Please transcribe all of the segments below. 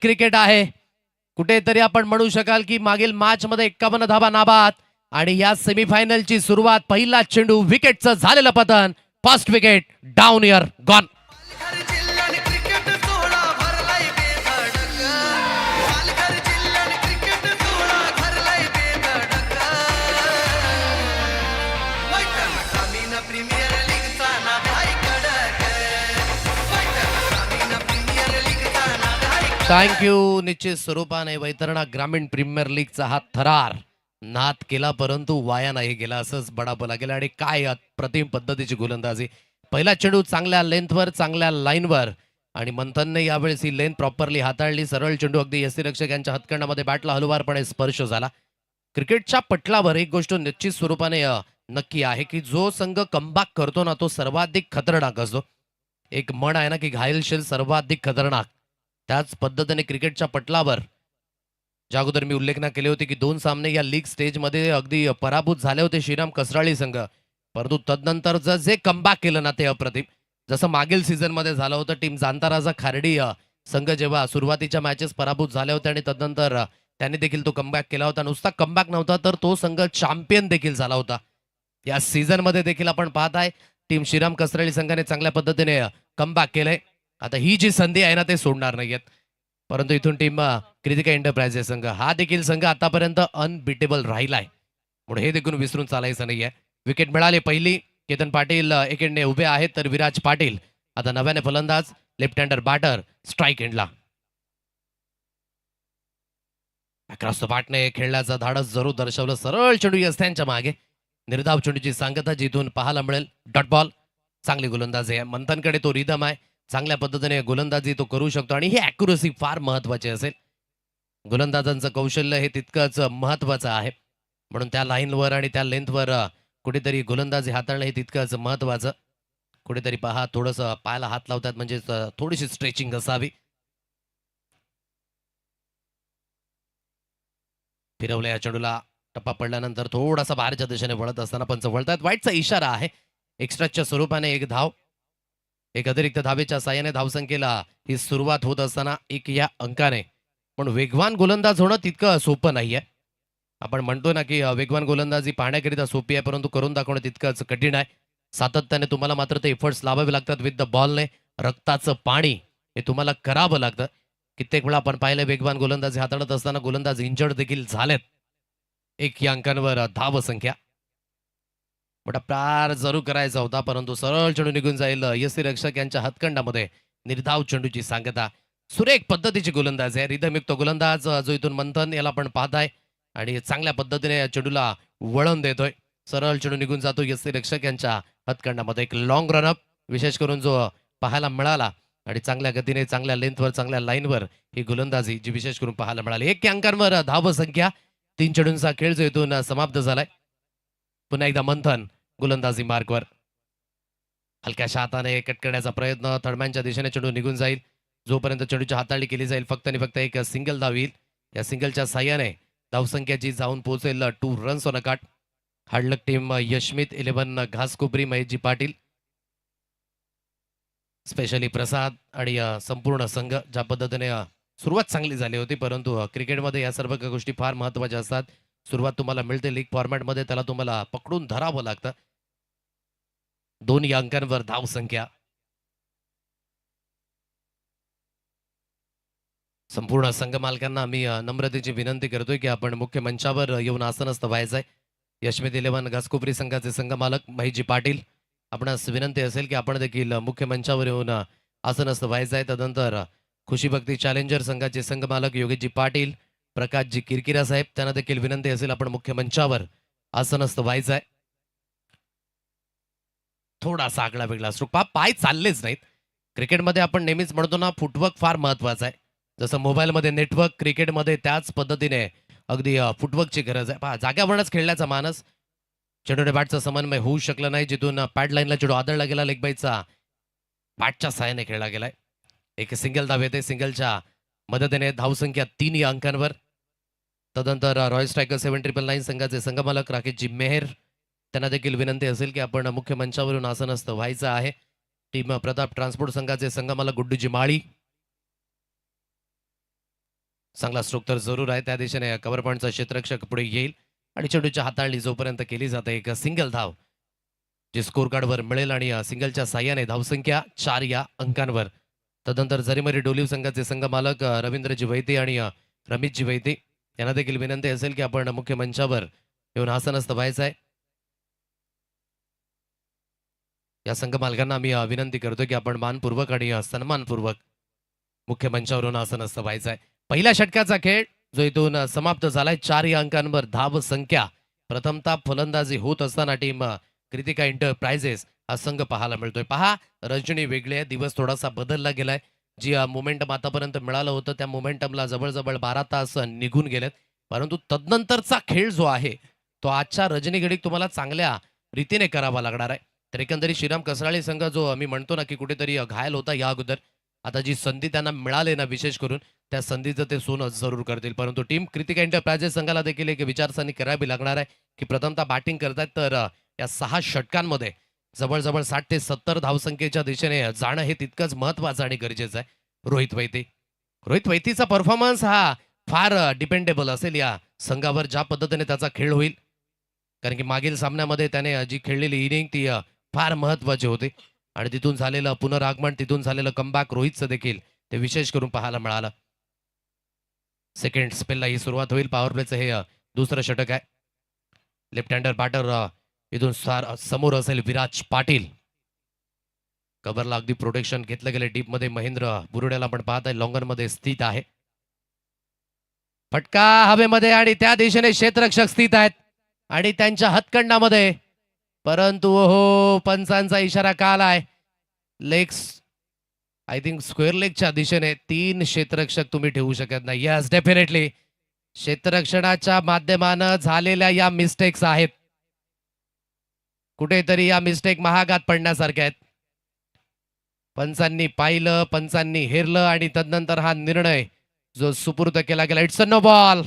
Cricket आहे. कुठेतरी आपण म्हणू शकाल की मागील मॅच मध्ये 51 धावा नाबाद आणि या सेमीफायनलची सुरुवात पहिला चेंडू विकेटचं झालेलं पतन. First wicket down year gone. Thank you. निश्चित स्वरूपाने वैतरणा ग्रामीण प्रीमियर लीगचा हा थरार नाद केला परंतु वाया नाही गेला असंच बडावं लागेल. आणि काय अप्रतिम पद्धतीची गोलंदाजी. पहिला चेंडू चांगल्या लेंथवर चांगल्या लाईनवर आणि मंथनने यावेळेस ही लेंथ प्रॉपरली हाताळली. सरळ चेंडू अगदी यष्टीरक्षक यांच्या हातकंडामध्ये बॅटला हलवारपणे स्पर्श झाला. क्रिकेटच्या पटलावर एक गोष्ट निश्चित स्वरूपाने नक्की आहे की जो संघ कमबॅक करतो ना तो सर्वाधिक खतरनाक असतो. एक म्हण आहे ना की घायलशील सर्वाधिक खतरनाक. त्याच पद्धतीने क्रिकेटच्या पटलावर ज्या अगोदर मी उल्लेखना केले होते की 2 सामने या लीग स्टेजमध्ये अगदी पराभूत झाले होते श्रीराम कसराळी संघ. परंतु तदनंतरचं जे कमबॅक केलं ना ते अप्रतिम. जसं मागील सीझनमध्ये झालं होतं. टीम जांताराजा खार्डी संघ जेव्हा सुरुवातीच्या मॅचेस पराभूत झाले होते आणि तदनंतर त्यांनी देखील तो कमबॅक केला होता. नुसता कमबॅक नव्हता तर तो संघ चॅम्पियन देखील झाला होता. या सीझनमध्ये देखील आपण पाहत आहे टीम श्रीराम कसराळी संघाने चांगल्या पद्धतीने कमबॅक केलंय. आता ही जी संधी आहे ना ते सोडणार नाहीयेत. परंतु इथून टीम कृतिका एंटरप्राइजेस संघ हा देखील संघ आतापर्यंत अनबिटेबल राहिलाय. म्हणून हे देखील विसरून चालायचं नाहीये. विकेट मिळाली पहिली. केतन पाटील एक एंडने उभे आहेत तर विराज पाटील आता नव्याने फलंदाज. लेफ्ट हँडर बॅटर स्ट्राईक एंडला. अक्रॉस द बॅटने खेळण्याचा धाडस जरूर दर्शवलं. सरळ चेंडू यस्त्यांच्या मागे. निर्धाव चेंडूची सांगता जिथून पाहायला मिळेल. Dot ball. चांगली गोलंदाजी आहे. मंथनकडे तो रिदम आहे. चांगल्या पद्धतीने गोलंदाजी तो करू शकतो आणि ही ॲक्युरसी फार महत्वाची असेल. गोलंदाजांचं कौशल्य हे तितकंच महत्वाचं आहे. म्हणून त्या लाईनवर आणि त्या लेंथवर कुठेतरी गोलंदाजी हाताळणं हे तितकंच महत्वाचं. कुठेतरी पहा थोडंसं पायाला हात लावतात म्हणजे थोडीशी स्ट्रेचिंग असावी. फिरवल्या या चेंडूला. टप्पा पडल्यानंतर थोडासा बाहेरच्या दिशेने वळत असताना पंच वळतात. वाईटचा इशारा आहे. एक्स्ट्राच्या स्वरूपाने एक धाव. एक अतिरिक्त धावेच्या साह्याने धावसंख्येला ही सुरुवात होत असताना एक या अंकाने. पण वेगवान गोलंदाज होणं तितकं सोपं नाहीये. आपण म्हणतो ना की वेगवान गोलंदाजी पाहण्याकरिता सोपी आहे परंतु करून दाखवणं तितकंच कठीण आहे. सातत्याने तुम्हाला मात्र ते एफर्ट्स लावावे लागतात. विथ द बॉलने रक्ताचं पाणी हे तुम्हाला करावं लागतं. कित्येक वेळा आपण पाहिलं वेगवान गोलंदाजी हाताळत असताना गोलंदाज इंजर्ड देखील झालेत. एक या अंकांवर धाव संख्या. मोठा प्यार जरूर करायचा होता परंतु सरळ चेंडू निघून जाईल यष्टीरक्षक यांच्या हातखंडामध्ये. निर्धाव चेंडूची सांगता. सुरेख पद्धतीची गोलंदाज आहे. रिदमयुक्त गोलंदाज जो इथून मंथन याला आपण पाहताय आणि चांगल्या पद्धतीने चेंडूला वळण देतोय. सरळ चेंडू निघून जातो यष्टीरक्षक यांच्या हातखंडामध्ये. एक लॉंग रनअप विशेष करून जो पाहायला मिळाला आणि चांगल्या गतीने चांगल्या लेंथवर चांगल्या लाईनवर ही गोलंदाजी जी विशेष करून पाहायला मिळाली. एक अंकांवर धाव संख्या. 3 चेंडूंचा खेळ जो इथून समाप्त झालाय. पुन्हा एकदा मंथन गोलंदाजी मार्कवर. हलक्याशा हाताने कट करण्याचा प्रयत्न. थर्डमॅनच्या दिशेने चेंडू निघून जाईल. जोपर्यंत चेंडूची हाताळणी केली जाईल फक्त आणि फक्त एक सिंगल धाव येईल. या सिंगलच्या साह्याने धावसंख्या जी जाऊन पोहोचेल 2 रन्स ऑन अ काट. हार्डलक टीम यशमित 11 घासकोपरी महेशजी पाटील स्पेशली प्रसाद आणि संपूर्ण संघ. ज्या पद्धतीने सुरुवात चांगली झाली होती परंतु क्रिकेटमध्ये या सर्व गोष्टी फार महत्वाच्या असतात. सुरुवात तुम्हाला मिळते लीग फॉर्मॅटमध्ये त्याला तुम्हाला पकडून धरावं लागतं. 2 या अंकांवर धाव संख्या. संपूर्ण संघ मालकांना मी नम्रतेची विनंती करतोय की आपण मुख्य मंचावर येऊन आसनस्थ व्हायचंय. यशमित 11 घासकोपरी संघाचे संघ मालक महेशजी पाटील आपणास विनंती असेल की आपण देखील मुख्य मंचावर येऊन आसनस्थ व्हायचंय. तदनंतर खुशीभक्ती चॅलेंजर संघाचे संघ मालक योगेशजी पाटील प्रकाशजी किरकिरा साहेब त्यांना देखील विनंती असेल आपण मुख्य मंचावर आसनस्थ व्हायचंय. थोडासा आगळा वेगळा स्ट्रोक. पाय चाललेच नाहीत. क्रिकेटमध्ये आपण नेहमीच म्हणतो ना फुटवर्क फार महत्वाचा आहे. जसं मोबाईलमध्ये नेटवर्क क्रिकेटमध्ये त्याच पद्धतीने अगदी फुटवर्कची गरज आहे. पहा जाग्यावरच खेळण्याचा मानस. चेंडूने बॅटचा समन्वय होऊ शकला नाही. जिथून पॅड लाईनला चेंडू आदळला गेला लेग बाईचा बॅटच्या साहाय्याने खेळला गेलाय. एक सिंगल धाव येते. सिंगलच्या मदतीने धावसंख्या 3 या अंकांवर. तदनंतर रॉयल स्ट्रायकर 7999 संघाचे संघमालक राकेशजी मेहर त्यांना देखील विनंती असेल की आपण मुख्य मंचावरून आसनस्थ व्हायचं आहे. टीम प्रताप ट्रान्सपोर्ट संघाचे संघमालक गुड्डूजी माळी चांगला स्ट्रोक तर जरूर आहे. त्या दिशेने कव्हर पॉईंटचा क्षेत्ररक्षक पुढे येईल आणि चेंडूची हाताळणी जोपर्यंत केली जाते एक सिंगल धाव जी स्कोर कार्डवर मिळेल आणि सिंगलच्या साह्याने धावसंख्या 4 या अंकांवर. तदनंतर जरीमरी डोलीव संघाचे संघ मालक रवींद्रजी वैते आणि रमेशजी वैते यांना देखील विनंती असेल की आपण मुख्य मंचावर येऊन आसनस्थ व्हायचं आहे. या संघ मालकांना मी विनंती करतो की आपण मानपूर्वक आणि सन्मानपूर्वक मुख्य मंचावरून आसनस्थ व्हायचं आहे. पहिल्या षटकाचा खेळ जो इथून समाप्त झालाय 4 या अंकांवर धाव संख्या. प्रथमतः फलंदाजी होत असताना टीम कृतिका एंटरप्राइजेस हा संघ पाहायला मिळतोय. पहा रजनी वेगळी आहे, दिवस थोडासा बदलला गेलाय. जी मोमेंटम आतापर्यंत मिळालं होतं त्या मोमेंटमला जवळजवळ 12 तास निघून गेलेत. परंतु तदनंतरचा खेळ जो आहे तो आजच्या रजनी घडीत तुम्हाला चांगल्या रीतीने करावा लागणार आहे. तर एकंदरीत श्रीराम कसराळी संघ जो मी म्हणतो ना की कुठेतरी घायल होता या अगोदर, आता जी संधी त्यांना मिळाली ना विशेष करून त्या संधीचं ते सोनं जरूर करतील. परंतु टीम कृतिका एंटरप्राइजेस संघाला देखील एक विचारसरणी करावी लागणार आहे की प्रथमतः बॅटिंग करतायत तर या 6 षटकांमध्ये जवळजवळ 60 ते 70 धावसंख्येच्या दिशेने जाणं हे तितकंच महत्वाचं आणि गरजेचं आहे. रोहित वैतीचा परफॉर्मन्स हा फार डिपेंडेबल असेल या संघावर ज्या पद्धतीने त्याचा खेळ होईल. कारण की मागील सामन्यामध्ये त्याने जी खेळलेली इनिंग ती फार महत्वाची होती आणि तिथून झालेलं पुनरागमन, तिथून झालेलं कमबॅक रोहितचं देखील ते विशेष करून पाहायला मिळालं. सेकंड स्पेलला ही सुरुवात होईल. पॉवर प्लेचं हे दुसरं षटक आहे. लेफ्ट हँडर बॅटर इथून समोर असेल विराज पाटील. कव्हरला अगदी प्रोटेक्शन घेतलं गेलं डीपमध्ये. महेंद्र बुरुड्याला पण पाहत आहे लॉंगनमध्ये स्थित आहे. फटका हवेमध्ये आणि त्या दिशेने क्षेत्ररक्षक स्थित आहेत आणि त्यांच्या हातखंडामध्ये. परंतु हो पंचांचा इशारा का आलाय? लेग्स आय थिंक स्क्वेअर लेगच्या दिशेने 3 क्षेत्ररक्षक तुम्ही ठेवू शकत नाही. यस डेफिनेटली क्षेत्ररक्षणाच्या माध्यमानं झालेल्या या मिस्टेक्स आहेत. कुठेतरी या मिस्टेक महागात पडण्यासारख्या आहेत. पंचांनी पाहिलं, पंचांनी हेरलं आणि तदनंतर हा निर्णय जो सुपूर्द केला गेला. It's a no ball.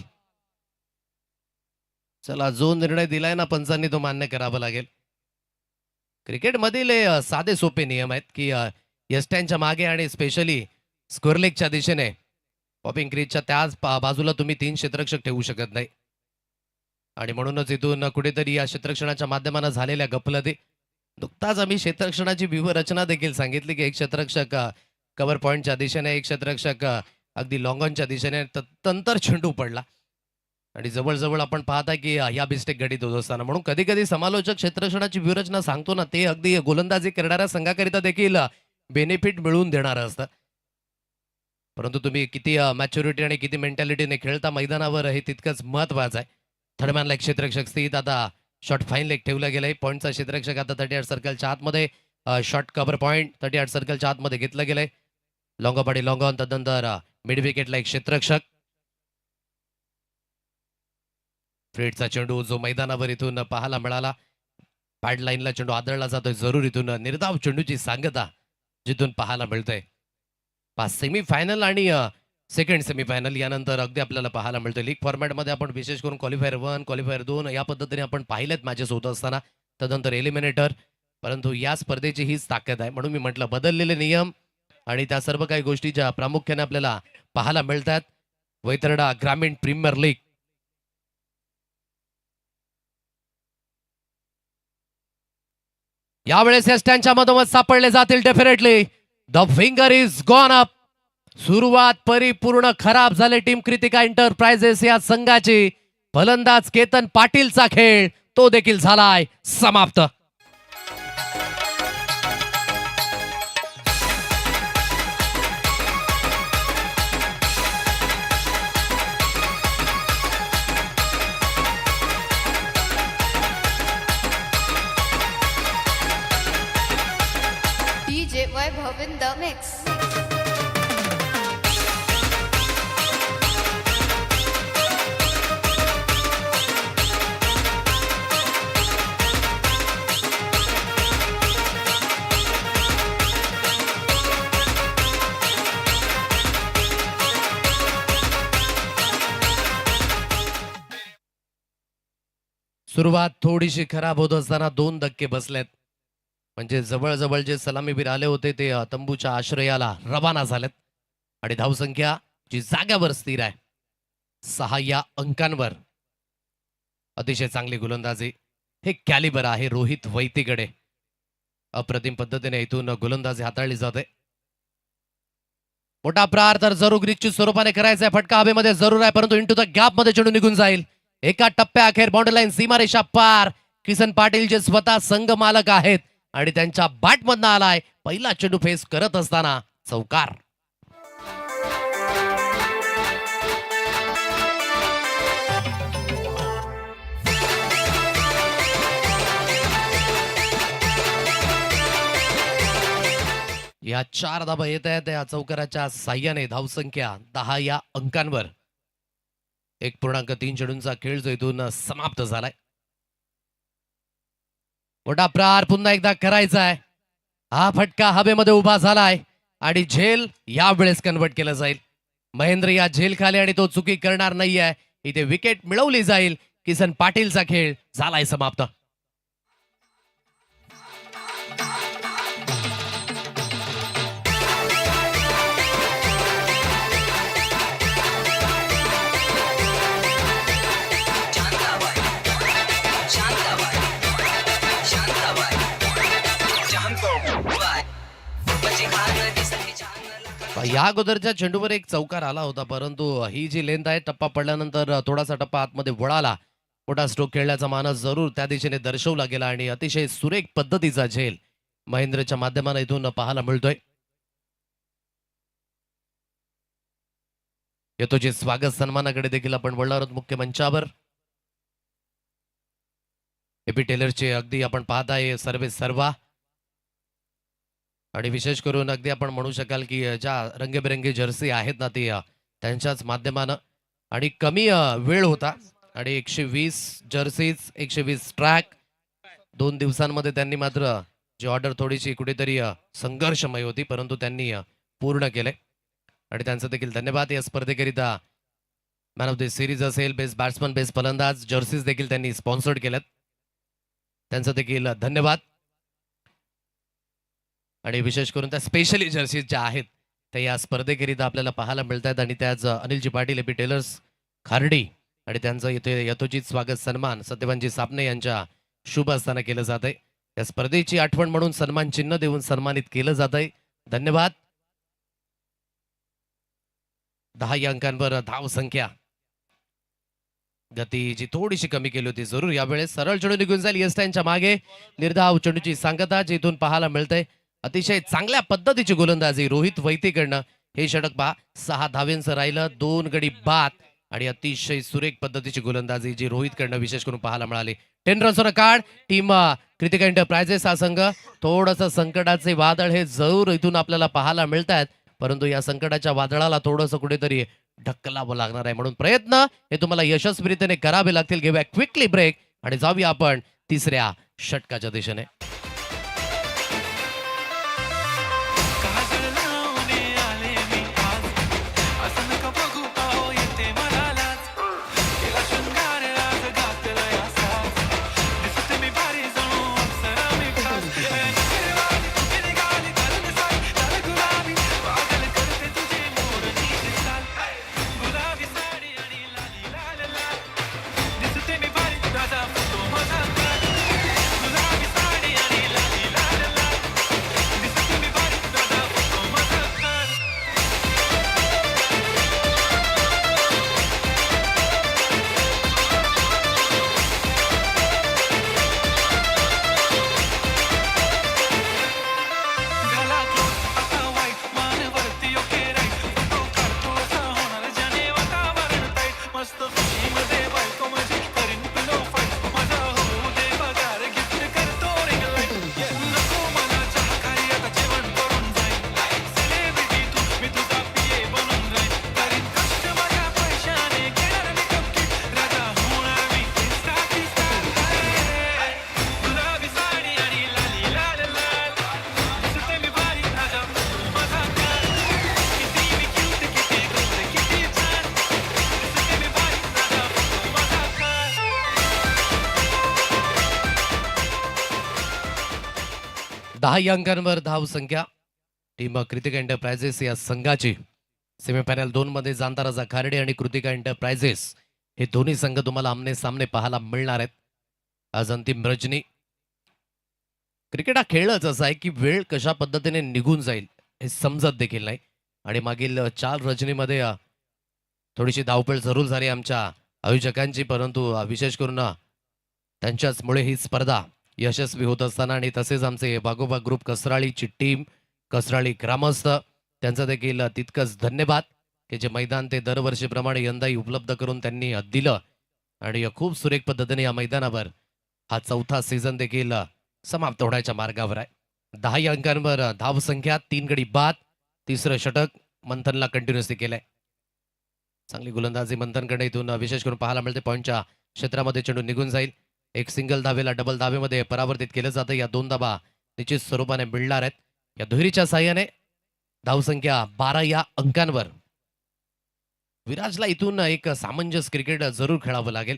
चला जो निर्णय दिलाय ना पंचांनी तो मान्य करावा लागेल. क्रिकेटमधील साधे सोपे नियम आहेत की यष्ट्यांच्या मागे आणि स्पेशली स्क्वेअर लेगच्या दिशेने पॉपिंग क्रीजच्या त्याच बाजूला तुम्ही 3 क्षेत्ररक्षक ठेवू शकत नाही. आणि म्हणूनच इथून कुठेतरी या क्षेत्ररक्षणाच्या माध्यमानं झालेल्या गफलती. नुकताच आम्ही क्षेत्ररक्षणाची व्यूहरचना देखील सांगितली की एक क्षेत्ररक्षक कव्हर पॉईंटच्या दिशेने, एक क्षेत्ररक्षक अगदी लॉंगॉनच्या दिशेने. तंतर चेंडू पडला आणि जवळजवळ आपण पाहता की या मिस्टेक घडित होत असताना म्हणून कधी कधी समालोचक क्षेत्ररक्षणाची व्यूहरचना सांगतो ना ते अगदी गोलंदाजी करणाऱ्या संघाकरिता देखील बेनिफिट मिळवून देणारं असतं. परंतु तुम्ही किती मॅच्युरिटी आणि किती मेंटॅलिटीने खेळता मैदानावर हे तितकंच महत्वाचं आहे. थर्डमॅनला एक क्षेत्ररक्षक स्थित. आता शॉट फाईन लेग ठेवला गेलाय. पॉईंटचा क्षेत्ररक्षक आता 38 सर्कलच्या आतमध्ये. शॉट कव्हर पॉईंट 38 सर्कलच्या आतमध्ये घेतलं गेलंय. लॉंगोपाडी लॉंगॉन. तदनंतर मिड विकेटला एक क्षेत्ररक्षक. फ्रेडचा चेंडू जो मैदानावर इथून पाहायला मिळाला. पॅड लाईनला चेंडू आदळला जातोय. जरूर इथून निर्धाव चेंडूची सांगता जिथून पाहायला मिळतंय. सेमीफायनल आणि सेकंड सेमीफायनल यानंतर अगदी आपल्याला पाहायला मिळतोय. लीग फॉर्मॅटमध्ये आपण विशेष करून क्वालिफायर 1, क्वालिफायर 2 या पद्धतीने आपण पाहिलेत मॅचेस होत असताना. तदनंतर एलिमिनेटर. परंतु या स्पर्धेची हीच ताकद आहे. म्हणून मी म्हटलं बदललेले नियम आणि त्या सर्व काही गोष्टी ज्या प्रामुख्याने आपल्याला पाहायला मिळतात. वैतरडा ग्रामीण प्रीमियर लीग यावेळेस यष्ट्यांच्या मधोमध सापडले जातील definitely. The finger is gone up. सुरुवात परिपूर्ण खराब झाली टीम कृतिका एंटरप्राइजेस या संघाची. फलंदाज केतन पाटीलचा खेळ तो देखील झालाय समाप्त. DJ Vaibhav in the mix. सुरुवात थोडीशी खराब होत असताना 2 धक्के बसलेत. म्हणजे जवळजवळ जे सलामीवीर आले होते ते तंबूच्या आश्रयाला रवाना झालेत आणि धावसंख्या जी जाग्यावर स्थिर आहे 6 या अंकांवर. अतिशय चांगली गोलंदाजी. हे कॅलिबर आहे रोहित वैतीकडे. अप्रतिम पद्धतीने इथून गोलंदाजी हाताळली जाते. मोठा प्रहार तर जरूर रिच्यू स्वरूपाने करायचा आहे. फटका हवेमध्ये जरूर आहे, परंतु इंटू द गॅप मध्ये चेंडू निघून जाईल. एका टप्प्या अखेर बाउंड्री लाईन सीमारेषा पार. किसन पाटील जे स्वतः संघ मालक आहेत आणि त्यांच्या बॅट मधनं आलाय. पहिला चेंडू फेस करत असताना चौकार. या 4 धाबा येत आहेत या चौकाराच्या साह्याने. धावसंख्या 10 या अंकांवर. 1.3 चेंडूंचा खेळ जो इथून समाप्त झालाय. मोठा प्रहार पुन्हा एकदा करायचा आहे. हा फटका हवेमध्ये उभा झालाय आणि झेल यावेळेस कन्वर्ट केलं जाईल. महेंद्र या झेल खाली आणि तो चुकी करणार नाहीये. इथे विकेट मिळवली जाईल. किसन पाटीलचा खेळ झालाय समाप्त. या अगोदरच्या चेंडूवर एक चौकार आला होता, परंतु ही जी लेंथ आहे टप्पा पडल्यानंतर थोडासा टप्पा आतमध्ये वळाला. मोठा स्ट्रोक खेळण्याचा मानस जरूर त्या दिशेने दर्शवला गेला आणि अतिशय सुरेख पद्धतीचा झेल महेंद्रच्या माध्यमाने इथून पाहायला मिळतोय. येतो जे स्वागत सन्मानाकडे देखील आपण वळणार आहोत मुख्य मंचावर. एपी टेलरचे अगदी आपण पाहताय सर्वे सर्वा आणि विशेष करून अगदी आपण म्हणू शकाल की ज्या रंगीबेरंगी जर्सी आहेत ना ती त्यांच्याच माध्यमानं आणि कमी वेळ होता आणि 120 जर्सीज 120 ट्रॅक 2 दिवसांमध्ये त्यांनी मात्र जी ऑर्डर थोडीशी कुठेतरी संघर्षमय होती, परंतु त्यांनी पूर्ण केले आणि त्यांचं देखील धन्यवाद. या स्पर्धेकरिता मॅन ऑफ द सिरीज असेल, बेस्ट बॅट्समन, बेस्ट फलंदाज जर्सीज देखील त्यांनी स्पॉन्सर्ड केल्यात, त्यांचं देखील धन्यवाद. आणि विशेष करून त्या स्पेशली जर्सीज ज्या आहेत त्या या स्पर्धेकरिता आपल्याला पाहायला मिळत आहेत आणि त्याच अनिलजी पाटील, एपी टेलर्स खार्डी आणि त्यांचं इथे यथोचित स्वागत सन्मान सत्यवानजी सापणे यांच्या शुभ असताना केलं जात आहे. या स्पर्धेची आठवण म्हणून सन्मान चिन्ह देऊन सन्मानित केलं जात आहे. धन्यवाद. 10 या अंकांवर धाव संख्या. गती जी थोडीशी कमी केली होती जरूर यावेळेस सरळ चेंडू निघून जाईल. येस्टाईनच्या मागे निर्धाव चेंडूची सांगता जी इथून पाहायला मिळते. अतिशय चांगल्या पद्धतीची गोलंदाजी रोहित वैतीकडनं. हे षटक पहा 6 धावेंचं राहिलं, 2 गडी बाद आणि अतिशय सुरेख पद्धतीची गोलंदाजी जी रोहितकडनं विशेष करून पाहायला मिळाली. 10 रन्सवर काढ. टीम कृतिक एंटरप्राइजेस हा संघ थोडंसं संकटाचे वादळ हे जरूर इथून आपल्याला पाहायला मिळत आहेत, परंतु या संकटाच्या वादळाला थोडंसं कुठेतरी ढकलावं लागणार आहे, म्हणून प्रयत्न हे तुम्हाला यशस्वीरित्याने करावे लागतील. घेऊया क्विकली ब्रेक आणि जाऊया आपण तिसऱ्या षटकाच्या दिशेने. दहा अंकांवर धाव संख्या. टीम क्रितिक एंटरप्राइजेस या संघाची सेमीफायनल 2 मध्ये जाणता राजा खार्डे आणि कृतिका एंटरप्राइजेस हे दोन्ही संघ तुम्हाला आमने सामने पाहायला मिळणार आहेत. आज अंतिम रजनी. क्रिकेट हा खेळच असा आहे की वेळ कशा पद्धतीने निघून जाईल हे समजत देखील नाही. आणि मागील 4 रजनीमध्ये थोडीशी धावपळ जरूर झाली आमच्या आयोजकांची, परंतु विशेष करून त्यांच्याचमुळे ही स्पर्धा यशस्वी होत असताना आणि तसेच आमचे बागोबा ग्रुप कसराळीची टीम, कसराळी ग्रामस्थ त्यांचं देखील तितकंच धन्यवाद की जे मैदान ते दरवर्षीप्रमाणे यंदाही उपलब्ध करून त्यांनी दिलं आणि खूप सुरेख पद्धतीने या मैदानावर हा 4था सीझन देखील समाप्त होण्याच्या मार्गावर आहे. 10 अंकांवर धावसंख्या, 3 गडी बाद, तिसरं षटक मंथनला कंटिन्युअसली केलंय. चांगली गोलंदाजी मंथनकडे इथून विशेष करून पाहायला मिळते. पॉईंटच्या क्षेत्रामध्ये चेंडू निघून जाईल. एक सिंगल धावेला डबल धावेमध्ये परावर्तित केलं जातं. या 2 धाबा निश्चित स्वरूपाने मिळणार आहेत. या दुहेरीच्या साह्याने धावसंख्या 12 या अंकांवर. विराजला इथून एक सामंजस्य क्रिकेट जरूर खेळावं लागेल.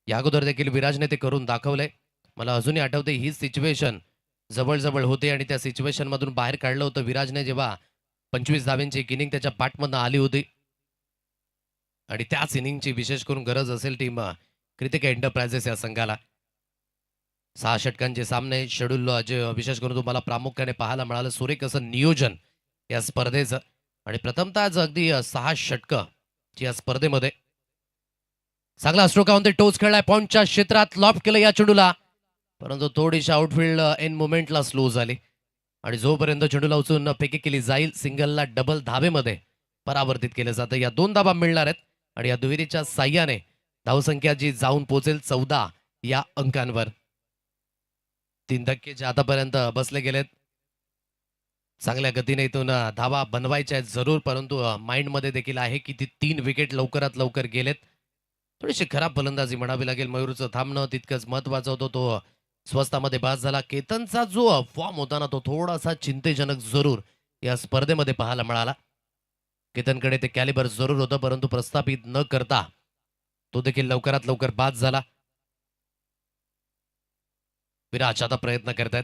या अगोदर देखील विराजने ते करून दाखवलंय. मला अजूनही आठवते ही सिच्युएशन जवळ होते आणि त्या सिच्युएशन मधून बाहेर काढलं होतं विराजने जेव्हा 25 धाव्यांची एक इनिंग त्याच्या पाठमधनं आली होती. आणि त्याच इनिंगची विशेष करून गरज असेल टीम कृतिका एंटरप्राइजेस या संघाला. 6 षटकांचे सामने शेड्यूल जे विशेष करून तुम्हाला प्रामुख्याने पाहायला मिळालं. सुरेख असं नियोजन या स्पर्धेचं आणि प्रथमतः आज अगदी 6 षटकं या स्पर्धेमध्ये. चांगला स्ट्रोक ते टोच खेळलाय. पॉईंटच्या क्षेत्रात लॉफ्ट केलं या चेंडूला, परंतु थोडीशी आउटफील्ड एन मोमेंटला स्लो झाली आणि जोपर्यंत चेंडूला उचलून फेकी केली जाईल सिंगलला डबल धावेमध्ये परावर्तित केलं जातं. या 2 धाबा मिळणार आहेत आणि या दुहेरीच्या साह्याने धावसंख्या जी जाऊन पोहोचेल 14 या अंकांवर. 3 धक्के जे आतापर्यंत बसले गेलेत. चांगल्या गतीने इथून धावा बनवायच्या आहेत जरूर, परंतु माइंडमध्ये देखील आहे की ती 3 विकेट लवकरात लवकर गेलेत. थोडीशी खराब फलंदाजी म्हणावी लागेल. मयूरचं थांबणं तितकंच महत्वाचं होतं. तो स्वस्तामध्ये बाद झाला. केतनचा जो फॉर्म होता ना तो थोडासा चिंतेजनक जरूर या स्पर्धेमध्ये पाहायला मिळाला. केतनकडे ते कॅलिबर जरूर होतं, परंतु प्रस्थापित न करता तो देखील लवकरात लवकर बाद झाला. विराज आता प्रयत्न करतायत.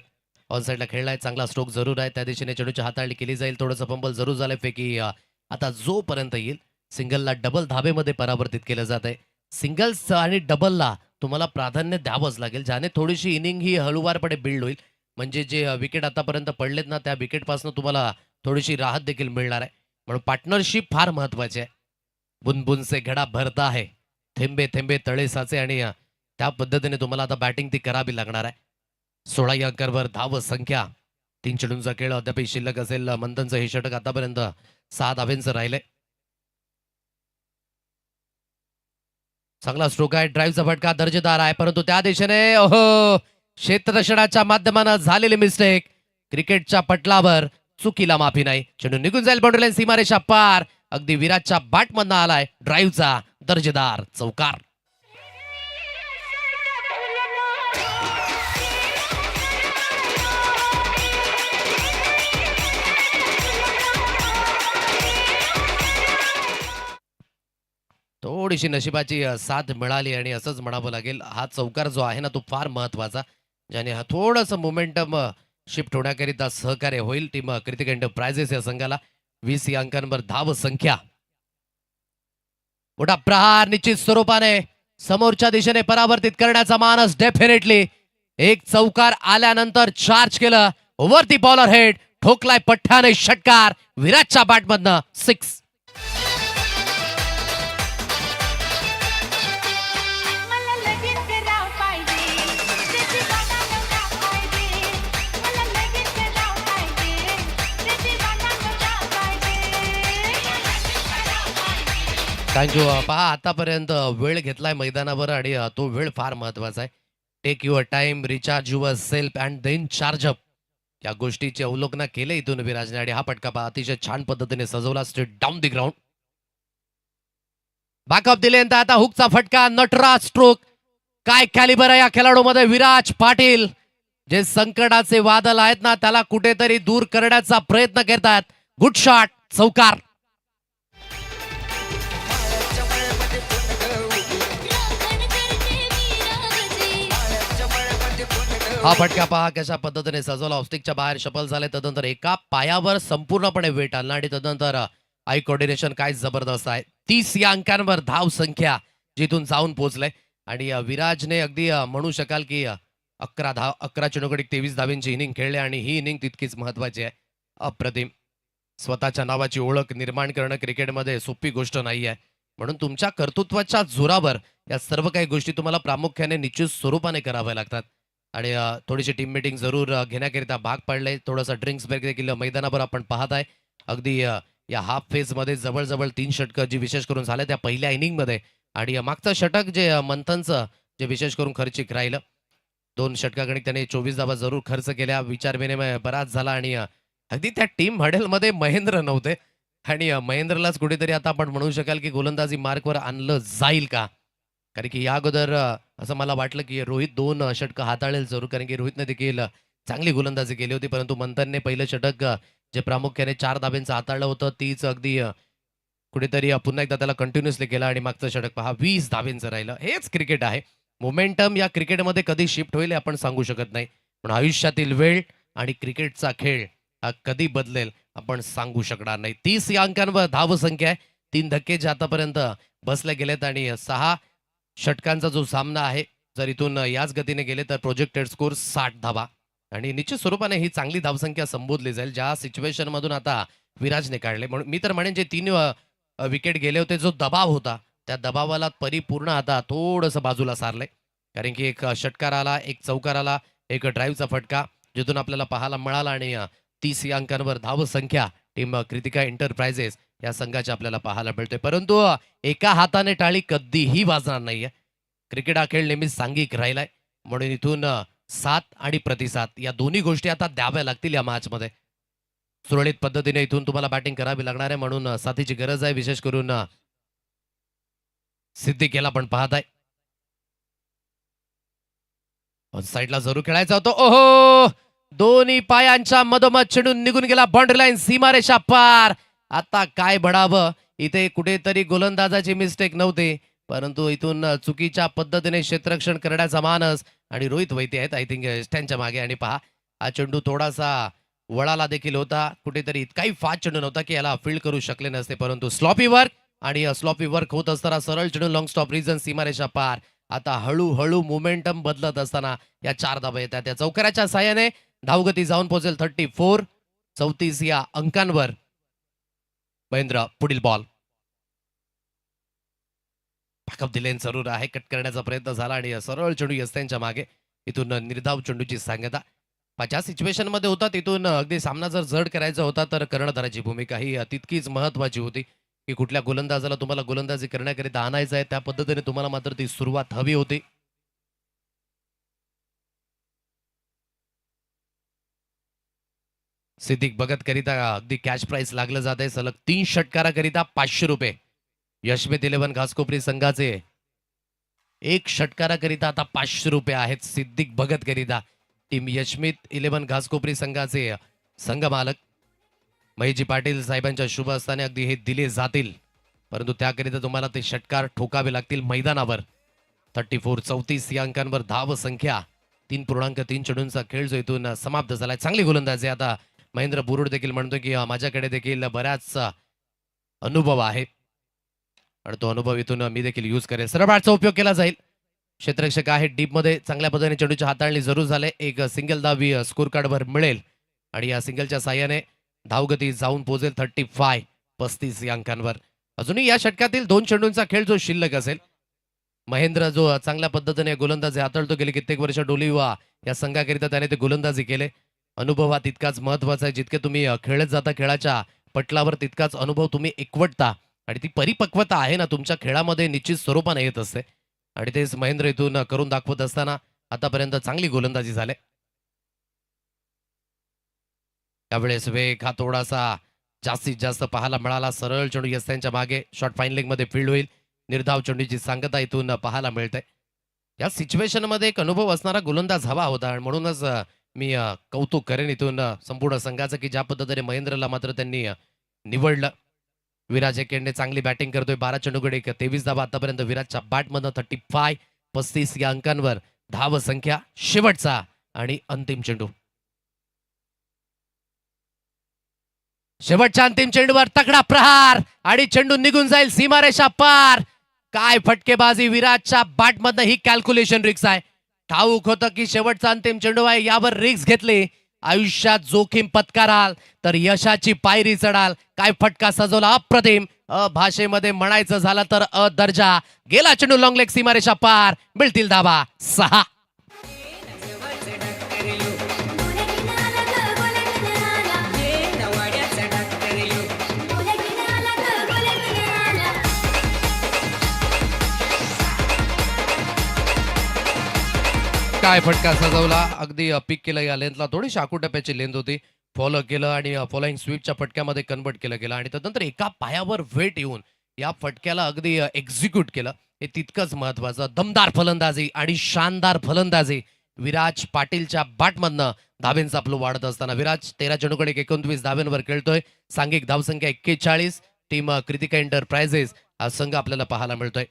ऑन साईडला खेळलाय. चांगला स्ट्रोक जरूर आहे. त्या दिशेने चेंडूची हाताळणी केली जाईल. थोडंसं फंबल जरूर झालंय. फेकी आता जोपर्यंत येईल सिंगलला डबल धाबेमध्ये परावर्तित केलं जात आहे. सिंगल्स आणि डबलला तुम्हाला प्राधान्य द्यावंच लागेल, ज्याने थोडीशी इनिंग ही हळूवारपणे बिल्ड होईल. म्हणजे जे विकेट आतापर्यंत पडलेत ना त्या विकेटपासून तुम्हाला थोडीशी राहत देखील मिळणार आहे. म्हणून पार्टनरशिप फार महत्वाची आहे. बुनबुन से घडा भरता आहे, थेंबे थेंबे तळे साचे आणि त्या पद्धतीने तुम्हाला आता बॅटिंग ती करावी लागणार आहे. 16 या अंकांवर धाव संख्या. 3 चेंडूंचा खेळ अद्याप शिल्लक असेल. मंथनचं हे षटक आतापर्यंत 6 धाव्यांचं राहिलंय. चांगला स्ट्रोक आहे. ड्राईव्हचा फटका दर्जेदार आहे, परंतु त्या दिशेने ओहो क्षेत्ररक्षणाच्या माध्यमानं झालेली मिस्टेक. क्रिकेटच्या पटलावर चुकीला माफी नाही. चेंडू निघून जाईल बाउंड्री लाईन, सीमारेषा पार. अगदी विराजच्या बॅटमधनं आलाय ड्राईव्हचा दर्जेदार चौकार. थोडीशी नशिबाची साथ मिळाली आणि असंच म्हणावं लागेल. हा चौकार जो आहे ना तो फार महत्वाचा, ज्याने हा थोडंसं मोमेंटम शिफ्ट होण्याकरिता सहकार्य होईल टीम कृतिका एंटरप्राइजेस या संघाला. 20 या अंकांवर धाव संख्या. मोठा प्रहार निश्चित स्वरूपाने समोरच्या दिशेने परावर्तित करण्याचा मानस डेफिनेटली. एक चौकार आल्यानंतर चार्ज केलं वरती बॉलर हेड ठोकलाय पठ्ठाने षटकार. विराजच्या बॅटमधनं 6. थँक्यू. पहा आतापर्यंत वेळ घेतलाय मैदानावर आणि तो वेळ फार महत्वाचा आहे. Take your time, recharge yourself and then charge up. या गोष्टीचे अवलोकन केले इथून विराजने आणि हा फटका पहा अतिशय छान पद्धतीने सजवला. Straight down the ground. Backup दिले. आता हुकचा फटका. नटराज स्ट्रोक. काय कॅलिबर आहे या खेळाडूमध्ये. विराज पाटील जे संकटाचे वादळ आहेत ना त्याला कुठेतरी दूर करण्याचा प्रयत्न करतात. Good shot. चौकार. हा फटका पहा कशा पद्धतीने सजवला. ऑफस्टिकच्या बाहेर शफल झाले. तदनंतर एका पायावर संपूर्णपणे वेट आणला आणि तदनंतर आई कोऑर्डिनेशन काय जबरदस्त आहे. 30 या अंकांवर धाव संख्या जिथून जाऊन पोहोचलंय आणि विराजने अगदी म्हणू शकाल की 11 चेंडूकडे 23 धावेंची इनिंग खेळले आणि ही इनिंग तितकीच महत्वाची आहे. अप्रतिम. स्वतःच्या नावाची ओळख निर्माण करणं क्रिकेटमध्ये सोपी गोष्ट नाही आहे. म्हणून तुमच्या कर्तृत्वाच्या जोरावर या सर्व काही गोष्टी तुम्हाला प्रामुख्याने निश्चित स्वरूपाने कराव्या लागतात. आणि थोडीशी टीम मीटिंग जरूर घेण्याकरिता भाग पडले. थोडंसं ड्रिंक्स ब्रेक देखील मैदानावर आपण पाहत आहे. अगदी या हाफ फेजमध्ये जवळजवळ 3 षटकं जी विशेष करून झाले त्या पहिल्या इनिंगमध्ये आणि मागचं षटक जे मंथनचं जे विशेष करून खर्चिक राहिलं. 2 षटकागणिक त्याने 24 धावा जरूर खर्च केल्या. विचार विनिमय बराच झाला आणि अगदी त्या टीम हडेलमध्ये महेंद्र नव्हते आणि महेंद्रलाच कुठेतरी आता आपण म्हणू शकाल की गोलंदाजी मार्कवर आणलं जाईल का? कारण की या अगोदर असं मला वाटलं की रोहित 2 षटकं हाताळेल जरूर, कारण की रोहितने देखील चांगली गोलंदाजी केली होती. परंतु मंथनने पहिलं षटक जे प्रामुख्याने 4 धाब्यांचं हाताळलं होतं तीच अगदी कुठेतरी पुन्हा एकदा त्याला कंटिन्युअसली केला आणि मागचं षटक पहा 20 धाब्यांचं राहिलं. हेच क्रिकेट आहे. मोमेंटम या क्रिकेटमध्ये कधी शिफ्ट होईल हे आपण सांगू शकत नाही. पण आयुष्यातील वेळ आणि क्रिकेटचा खेळ हा कधी बदलेल आपण सांगू शकणार नाही. 30 या अंकांवर धावसंख्या आहे. 3 धक्के जे आतापर्यंत बसले गेलेत आणि 6 षटकांचा जो सामना आहे, जर इथून याच गतीने गेले तर प्रोजेक्टेड स्कोर 60 धावा आणि निश्चित स्वरूपाने ही चांगली धावसंख्या संबोधली जाईल ज्या सिच्युएशन मधून आता विराजने काढले. म्हणून मी तर म्हणेन जे 3 विकेट गेले होते, जो दबाव होता त्या दबावाला परिपूर्ण आता थोडंसं बाजूला सारलंय. कारण की एक षटकार आला, एक चौकार आला, एक ड्राईव्हचा फटका जिथून आपल्याला पाहायला मिळाला आणि 30 या अंकांवर धावसंख्या टीम कृतिका एंटरप्राइजेस या संघाची आपल्याला पाहायला मिळते. परंतु एका हाताने टाळी कधीही वाजणार नाहीये. क्रिकेट हा खेळ नेहमीच सांघिक राहिलाय. म्हणून इथून साथ आणि प्रतिसाद या दोन्ही गोष्टी आता द्याव्या लागतील या मॅचमध्ये. सुरळीत पद्धतीने इथून तुम्हाला बॅटिंग करावी लागणार आहे. म्हणून साथीची गरज आहे. विशेष करून सिद्दीकीला पण पाहत आहे. साईडला जरूर खेळायचा होतो. ओहो, दोन्ही पायांच्या मधोमध चेंडू निघून गेला. बाउंड्री लाईन, सीमारेषा पार. आता काय बडावं, इथे कुठेतरी गोलंदाजाची मिस्टेक नव्हती, परंतु इथून चुकीच्या पद्धतीने क्षेत्ररक्षण करण्याचा मानस आणि रोहित वैद्य आहेत आय थिंक त्यांच्या मागे. आणि पहा हा चेंडू थोडासा वळाला देखील होता. कुठेतरी इतकाही फास्ट चेंडू नव्हता की याला फील्ड करू शकले नसते. परंतु स्लॉपी वर्क आणि स्लॉपी वर्क होत असताना सरळ चेंडू लॉंग स्टॉप रिजन, सीमारेषा पार. आता हळूहळू मोमेंटम बदलत असताना या 4 धाबा येतात. त्या चौकाराच्या साहाय्याने धावगती जाऊन पोहोचेल 34. 34 या अंकांवर महेंद्र पुढील बॉल बॅकअप दिलेन जरूर आहे. कट करण्याचा प्रयत्न झाला आणि सरळ चेंडू यस्त्यांच्या मागे. इथून निर्धाव चेंडूची सांगता. ज्या सिच्युएशन मध्ये होता तिथून अगदी सामना जर जड करायचा होता तर कर्णधाराची भूमिका ही तितकीच महत्वाची होती की कुठल्या गोलंदाजाला तुम्हाला गोलंदाजी करण्याकरिता आणायचं आहे त्या पद्धतीने तुम्हाला मात्र ती सुरुवात हवी होती. सिद्दीक भगत करिता अगदी कॅश प्राइस लागलं जात आहे. सलग 3 षटकाराकरिता 500 रुपये. यशमित 11 घासकोपरी संघाचे 1 षटकाराकरिता आता 500 रुपये आहेत. सिद्दीक भगत करिता टीम यशमित 11 घासकोपरी संघाचे संघ मालक महेशजी पाटील साहेबांच्या शुभ हस्ताने अगदी हे दिले जातील. परंतु त्याकरिता तुम्हाला ते षटकार ठोकावे लागतील मैदानावर. 34. 34 या अंकांवर धाव संख्या. 3.3 चेंडूंचा खेळ जो इथून समाप्त झालाय. चांगली गोलंदाजी. आता महेंद्र बुरुड देखील म्हणतो की माझ्याकडे देखील बऱ्याच अनुभव आहे आणि तो अनुभव इथून मी देखील यूज करेल. सरळ बॅटचा उपयोग केला जाईल. क्षेत्ररक्षक आहे डीप मध्ये. चांगल्या पद्धतीने चेंडूची हाताळणी जरूर झाले. एक सिंगल धावी स्कोर कार्डवर मिळेल आणि या सिंगलच्या साह्याने धावगती जाऊन पोहोचेल 35. 35 या अंकांवर. अजूनही या षटकातील 2 चेंडूंचा खेळ जो शिल्लक असेल. महेंद्र जो चांगल्या पद्धतीने गोलंदाजी हाताळतो, गेली कित्येक वर्ष डोलिवा या संघाकरिता त्याने ते गोलंदाजी केले. अनुभव हा तितकाच महत्वाचा आहे. जितके तुम्ही खेळत जाता खेळाच्या पटलावर तितकाच अनुभव तुम्ही एकवटता आणि ती परिपक्वता आहे ना तुमच्या खेळामध्ये निश्चित स्वरूपाने येत असते आणि तेच महेंद्र इथून करून दाखवत असताना आतापर्यंत चांगली गोलंदाजी झाली. त्यावेळेस वेग हा थोडासा जास्तीत जास्त पाहायला मिळाला. सरळ चेंडू यस्त्यांच्या मागे. शॉर्ट फाईन लेग मध्ये फील्ड होईल. निर्धाव चेंडूची सांगता इथून पाहायला मिळते. या सिच्युएशन मध्ये एक अनुभव असणारा गोलंदाज हवा होता आणि म्हणूनच मी कौतुक करेन इथून संपूर्ण संघाचं की ज्या पद्धतीने महेंद्रला मात्र त्यांनी निवडलं. विराज एकेंडे चांगली बॅटिंग करतोय. 12 चेंडूकडे 23 धावा आतापर्यंत विराजच्या बॅटमधनं. 35. 35 या अंकांवर धाव संख्या. शेवटचा आणि अंतिम चेंडू. शेवटच्या अंतिम चेंडूवर तगडा प्रहार आणि चेंडू निघून जाईल सीमारेषा पार. काय फटकेबाजी विराटच्या बॅटमधनं. ही कॅल्क्युलेशन रिक्स आहे. ठाऊक होतं की शेवटचा अंतिम चेंडू आहे, यावर रिक्स घेतली. आयुष्यात जोखीम पत्कराल तर यशाची पायरी चढाल. काय फटका सजवला अप्रतिम. भाषेमध्ये म्हणायचं झालं तर दर्जा. गेला चेंडू लॉंग लेग सीमारेषा पार. मिळतील धावा 6. काय फटका सजवला. अगदी पिक केलं या लेंथला. थोडीशी आकुटप्याची लेंथ होती. फॉलो केलं आणि फॉलोईंग स्वीपच्या फटक्यामध्ये कन्वर्ट केलं गेलं आणि त्यानंतर एका पायावर वेट येऊन या फटक्याला अगदी एक्झिक्यूट केलं. हे तितकंच महत्वाचं. दमदार फलंदाजी आणि शानदार फलंदाजी विराज पाटीलच्या बॅटमधनं. धावेंचा फ्लो वाढत असताना विराज 13 चेंडूकडे 29 धावेंवर खेळतोय. सांघिक धावसंख्या 41. टीम कृतिका एंटरप्राइजेस हा संघ आपल्याला पाहायला मिळतोय.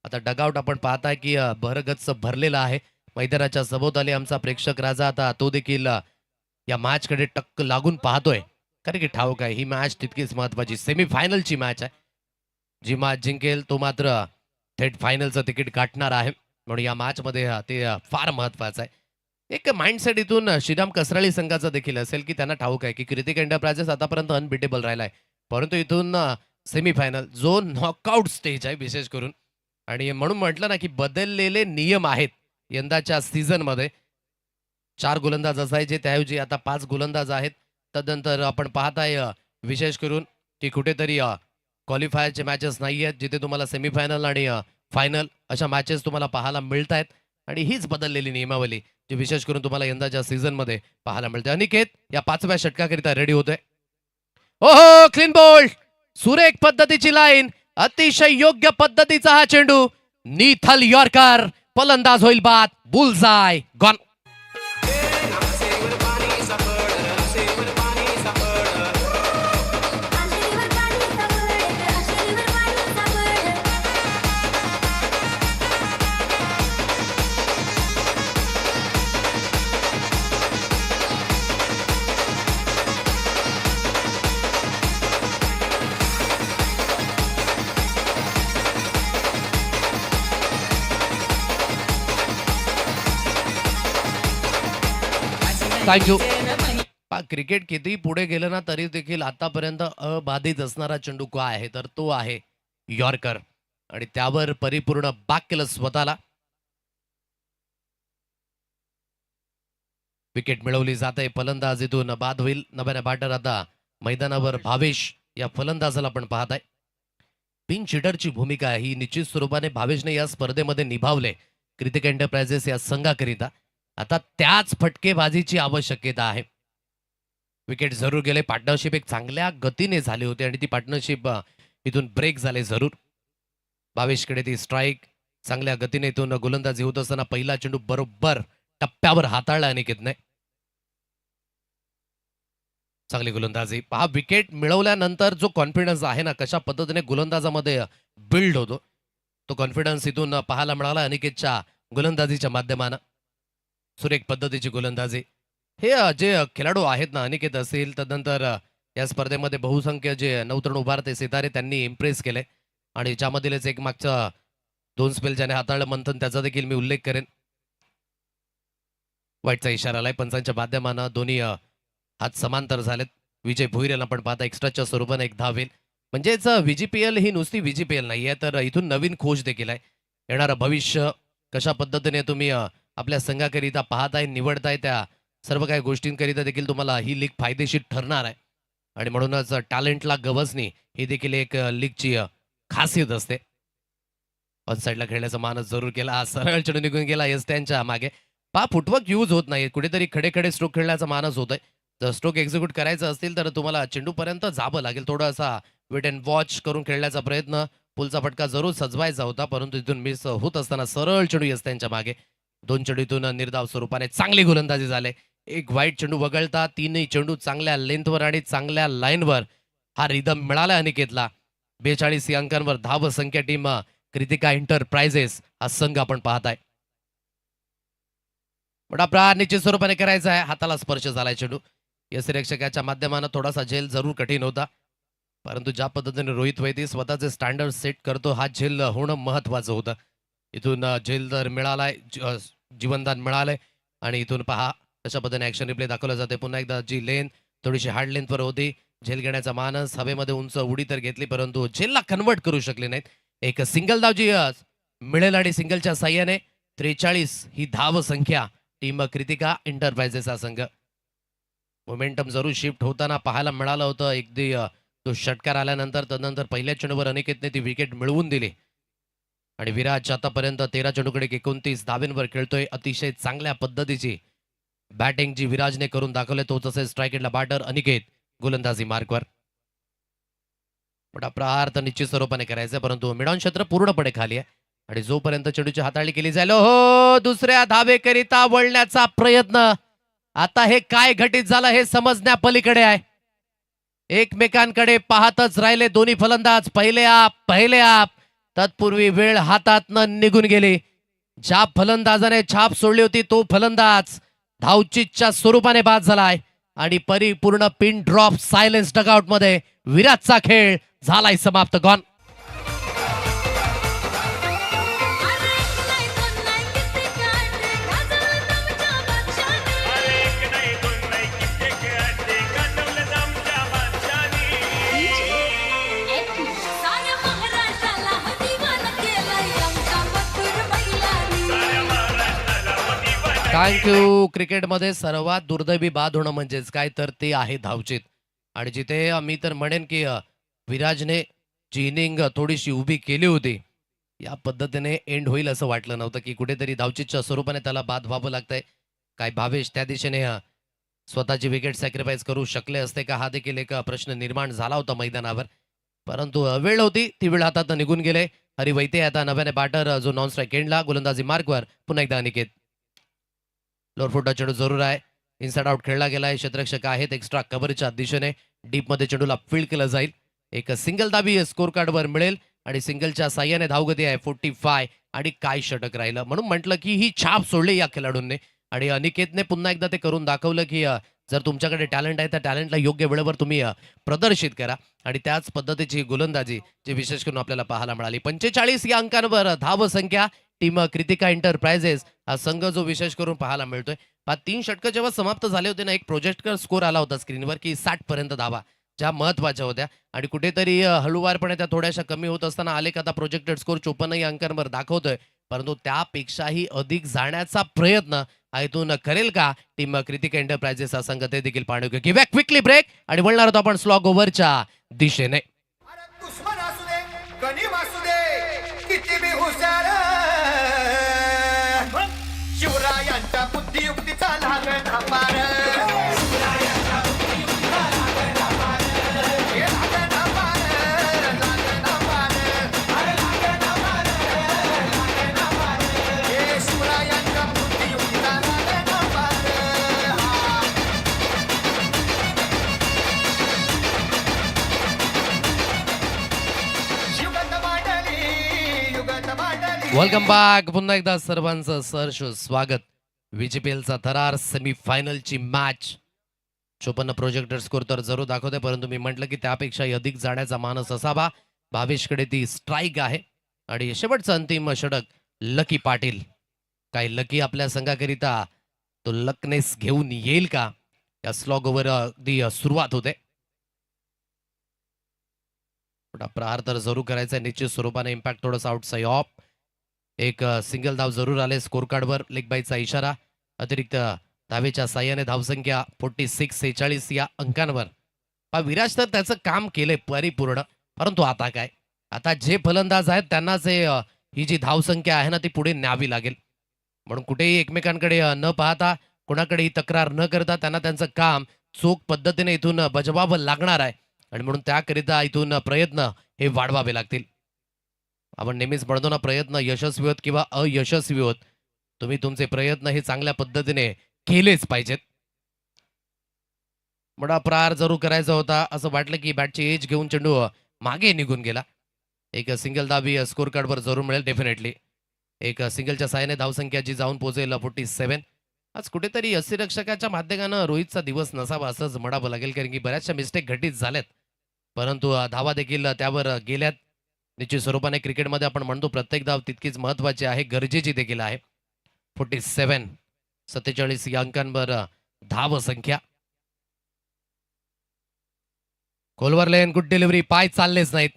आता डगआउट आपण पाहताय की भरगच्च भरलेला आहे. मैदानाच्या सभोवताली आमचा प्रेक्षक राजा आता तो देखील या मॅच कडे टक्क लागून पाहतोय. कारण की ठाऊक आहे ही मॅच तितकीच महत्वाची. सेमीफायनलची मॅच आहे. जी मॅच जिंकेल तो मात्र थेट फायनलचं तिकीट गाठणार आहे. म्हणून या मॅच मध्ये ते फार महत्वाचं आहे. एक माइंडसेट इथून श्रीराम कसराळी संघाचा देखील असेल की त्यांना ठाऊक आहे की कृतिका एंटरप्राइजेस आतापर्यंत अनबिटेबल राहिलाय. परंतु इथून सेमीफायनल जो नॉकआउट स्टेज आहे विशेष करून. आणि म्हणून म्हटलं ना की बदललेले नियम आहेत यंदाच्या सीझन मध्ये. 4 गोलंदाज असायचे त्याऐवजी आता 5 गोलंदाज आहेत. तदनंतर आपण पाहताय विशेष करून की कुठेतरी क्वालिफायरचे मॅचेस नाही आहेत जिथे तुम्हाला सेमीफायनल आणि फायनल अशा मॅचेस तुम्हाला पाहायला मिळत आहेत. आणि हीच बदललेली नियमावली जी विशेष करून तुम्हाला यंदाच्या सीझन मध्ये पाहायला मिळते. अनिकेत या 5व्या षटकाकरिता रेडी होतोय. ओहो क्लीन बोल्ड. सुरेख पद्धतीची लाईन. अतिशय योग्य पद्धतीचा हा चेंडू. निथल यॉर्कर. फलंदाज होईल बाद. बुलजाय गॉन. थँक्यू. क्रिकेट किती पुढे गेलं ना तरी देखील आतापर्यंत अबाधित असणारा चेंडू काय आहे तर तो आहे यॉर्कर. आणि त्यावर परिपूर्ण बाक केलं स्वतःला. विकेट मिळवली जाते. फलंदाजीतून बाद होईल. नव्याने बॅटर आता मैदानावर भावेश या फलंदाजाला आपण पाहताय. पिंच हिटरची भूमिका ही निश्चित स्वरूपाने भावेशने या स्पर्धेमध्ये निभावले कृतिका एंटरप्राइजेस या संघाकरिता. आता त्याच फटकेबाजीची आवश्यकता आहे. विकेट जरूर गेले. पार्टनरशिप एक चांगल्या गतीने झाली होती आणि ती पार्टनरशिप इथून ब्रेक झाले जरूर. भावेशकडे ती स्ट्राईक चांगल्या गतीने इथून गोलंदाजी होत असताना पहिला चेंडू बरोबर टप्प्यावर हाताळला अनिकेतने. चांगली गोलंदाजी पहा. विकेट मिळवल्यानंतर जो कॉन्फिडन्स आहे ना कशा पद्धतीने गोलंदाजामध्ये बिल्ड होतो तो कॉन्फिडन्स इथून पाहायला मिळाला अनिकेतच्या गोलंदाजीच्या माध्यमानं. सुरेख पद्धतीची गोलंदाजी. हे जे खेळाडू आहेत ना अनिकेत असेल तदनंतर या स्पर्धेमध्ये बहुसंख्य जे नवतरुण उभारते सितारे त्यांनी इम्प्रेस केले. आणि ज्यामधीलच एक मागचा 2 स्पेल ज्याने हाताळलं मंथन त्याचा देखील मी उल्लेख करेन. वाईटचा इशारा आलाय पंचांच्या माध्यमानं. दोन्ही हात समांतर झालेत. विजय भोईर यांना पण पाहता एक्स्ट्राच्या स्वरूपाने एक धाव येईल. म्हणजेच व्हीजीपीएल ही नुसती व्हीजीपीएल नाहीये तर इथून नवीन खोज देखील आहे. येणारं भविष्य कशा पद्धतीने तुम्ही आपल्या संघाकरिता पाहताय निवडताय त्या सर्व काही गोष्टींकरिता देखील तुम्हाला ही लीग फायदेशीर ठरणार आहे. आणि म्हणूनच टॅलेंटला गवसणी ही देखील एक लीगची खासियत असते. ऑन साईडला खेळण्याचा मानस जरूर केला. हा सरळ चेंडू निघून गेला एस्टॅनच्या मागे. पहा फुटवर्क यूज होत नाही. कुठेतरी खडे खडे स्ट्रोक खेळण्याचा मानस होतोय. जर स्ट्रोक एक्झिक्यूट करायचं असतील तर तुम्हाला चेंडूपर्यंत जावं लागेल. थोडासा वेट अँड वॉच करून खेळण्याचा प्रयत्न. पुलचा फटका जरूर सजवायचा होता परंतु इथून मिस होत असताना सरळ चेंडू एस्टॅनच्या मागे. 2 चेंडूतून निर्धाव स्वरूपाने चांगली गोलंदाजी झाले. एक वाईट चेंडू वगळता 3ही चेंडू चांगल्या लेंथवर आणि चांगल्या लाईनवर हा रिदम मिळाला अनिकेतला. 42 अंकांवर धाव संख्या टीम कृतिका एंटरप्राइजेस हा संघ आपण पाहताय. मोठा प्रहार निश्चित स्वरूपाने करायचा आहे. हाताला स्पर्श झालाय चेंडू. यष्टिरक्षकाच्या माध्यमानं थोडासा झेल जरूर कठीण होता, परंतु ज्या पद्धतीने रोहित वैदी स्वतःचे स्टँडर्ड सेट करतो हा झेल होणं महत्वाचं होतं. इथून झेल तर मिळालाय, जीवनदान मिळालंय आणि इथून पहा तशा पद्धतीने ऍक्शन रिप्ले दाखवला जाते. पुन्हा एकदा जी लेन थोडीशी हार्ड लेंथवर होती, झेल घेण्याचा मानस हवेमध्ये उंच उडी तर घेतली परंतु झेलला कन्वर्ट करू शकले नाहीत. एक सिंगल धाव जी मिळेल आणि सिंगलच्या साह्याने 43 ही धाव संख्या टीम कृतिका एंटरप्राइजेस हा संघ. मोमेंटम जरूर शिफ्ट होताना पाहायला मिळालं होतं. अगदी तो षटकार आल्यानंतर तदनंतर पहिल्या चेंडूवर अनिकेतने ती विकेट मिळवून दिली आणि विराज आतापर्यंत 13 चेंडूकडे 29 धावेंवर खेळतोय. अतिशय चांगल्या पद्धतीची बॅटिंग जी विराजने करून दाखवले तो तसेच स्ट्रायकेटला बॅटर अनिकेत गोलंदाजी मार्कवर. मोठा प्रहार तर निश्चित स्वरूपाने करायचा परंतु मिडॉन क्षेत्र पूर्णपणे खाली आहे आणि जोपर्यंत चेंडूची हाताळणी केली जाईल हो दुसऱ्या धावेकरिता वळण्याचा प्रयत्न. आता हे काय घटित झालं हे समजण्या पलीकडे आहे. एकमेकांकडे पाहतच राहिले दोन्ही फलंदाज. पहिले आप तत्पूर्वी वेळ हातातनं निघून गेली. ज्या फलंदाजाने छाप सोडली होती तो फलंदाज धावचीतच्या स्वरूपाने बाद झालाय आणि परिपूर्ण पिन ड्रॉप सायलेन्स डगआउट मध्ये विराटचा खेळ झालाय समाप्त. गॉन. थँक्यू. क्रिकेटमध्ये सर्वात दुर्दैवी बाद होणं म्हणजेच काय तर ते आहे धावचीत आणि जिथे मी तर म्हणेन की विराजने जी इनिंग थोडीशी उभी केली होती या पद्धतीने एंड होईल असं वाटलं नव्हतं की कुठेतरी धावचीतच्या स्वरूपाने त्याला बाद व्हावं लागतंय. काय भावेश त्या दिशेने स्वतःची विकेट सॅक्रिफाईस करू शकले असते का हा देखील एक प्रश्न निर्माण झाला होता मैदानावर. परंतु वेळ होती ती वेळ हातात निघून गेले. हरी वैते आता नव्याने बॅटर जो नॉन स्ट्राईक एंडला गोलंदाजी मार्कवर. पुन्हा एकदा अनिकेत. लोअर फुटचा चेंडू जरूर आहे. इनसाइड आउट खेळला गेलाय. क्षेत्ररक्षक आहेत एक्स्ट्रा कव्हरच्या दिशेने डीपमध्ये चेंडूला फील्ड केलं जाईल. एक सिंगल दाबी स्कोर कार्डवर मिळेल आणि सिंगलच्या साह्याने धावगती आहे 45 आणि काय षटक राहिलं. म्हणून म्हटलं की ही छाप सोडली या खेळाडूंनी आणि अनिकेतने पुन्हा एकदा ते करून दाखवलं की जर तुमच्याकडे टॅलेंट आहे त्या टॅलेंटला योग्य वेळेवर तुम्ही प्रदर्शित करा आणि त्याच पद्धतीची गोलंदाजी जी विशेष करून आपल्याला पाहायला मिळाली. 45 या अंकांवर धाव संख्या टीम कृतिका एंटरप्राइजेस हा संघ जो विशेष करून पाहायला मिळतोय. 3 षटकं जेव्हा समाप्त झाले होते ना एक प्रोजेक्टर स्कोर आला होता स्क्रीनवर की 60 पर्यंत धावा ज्या महत्वाच्या होत्या आणि कुठेतरी हळूवारपणे त्या थोड्याशा कमी होत असताना आले का आता प्रोजेक्टेड स्कोर 54 या अंकांवर दाखवतोय परंतु त्यापेक्षाही अधिक जाण्याचा प्रयत्न इथून करेल का टीम कृतिका एंटरप्राइजेस हा संघ ते देखील पाहणं योग्य. घेऊया क्विकली ब्रेक आणि बोलणार होतो आपण स्लॉग ओव्हरच्या दिशेने. शिवरायांच्या बुद्धियुक्तीचा लागण अपार वेलकम बॅक. पुन्हा एकदा सर्वांचं सहर्ष स्वागत. VGPLचा थरार सेमीफायनलची मॅच 54 प्रोजेक्टर स्कोर तर जरूर दाखवते परंतु मी म्हटलं की त्यापेक्षाही अधिक जाण्याचा मानस असावा. भावेशकडे ती स्ट्राईक आहे आणि शेवटचं अंतिम षटक लकी पाटील. काय लकी आपल्या संघाकरिता तो लकनेस घेऊन येईल का या स्लॉग ओव्हर अगदी सुरुवात होते. मोठा प्रहार तर जरूर करायचा निश्चित स्वरूपाने. इम्पॅक्ट थोडंसं आउटसाइड ऑफ. एक सिंगल धाव जरूर आले स्कोर कार्डवर. लेग बाईचा इशारा. अतिरिक्त धावेच्या साह्याने धावसंख्या 46 या अंकांवर. विराज तर त्याचं काम केलंय परिपूर्ण परंतु आता काय आता जे फलंदाज आहेत त्यांनाच ही जी धावसंख्या आहे ना ती पुढे न्यावी लागेल. म्हणून कुठेही एकमेकांकडे न पाहता कोणाकडेही तक्रार न करता त्यांना त्यांचं काम चोख पद्धतीने इथून बजवावं लागणार आहे आणि म्हणून त्याकरिता इथून प्रयत्न हे वाढवावे लागतील. आपण नेहमीच म्हणतो ना प्रयत्न यशस्वी होत किंवा अयशस्वी होत तुम्ही तुमचे प्रयत्न हे चांगल्या पद्धतीने केलेच पाहिजेत. मोठा प्रहार जरूर करायचा होता असं वाटलं की बॅटची एज घेऊन चेंडू मागे निघून गेला. एक सिंगल दाबी स्कोर कार्डवर जरूर मिळेल डेफिनेटली. एक सिंगलच्या साहाय्याने धावसंख्या जी जाऊन पोहोचेल 47 आज कुठेतरी यष्टीरक्षकाच्या माध्यमानं रोहितचा दिवस नसावा असंच म्हणावं लागेल, कारण की बऱ्याचशा मिस्टेक घटित झाल्यात. परंतु धावा देखील त्यावर गेल्यात. निश्चित स्वरूपाने क्रिकेटमध्ये आपण म्हणतो प्रत्येक धाव तितकीच महत्वाची आहे, गरजेची देखील आहे. 47 या अंकांवर धाव संख्या. खोलवर लेन, गुड डिलिव्हरी, पाय चाललेच नाहीत.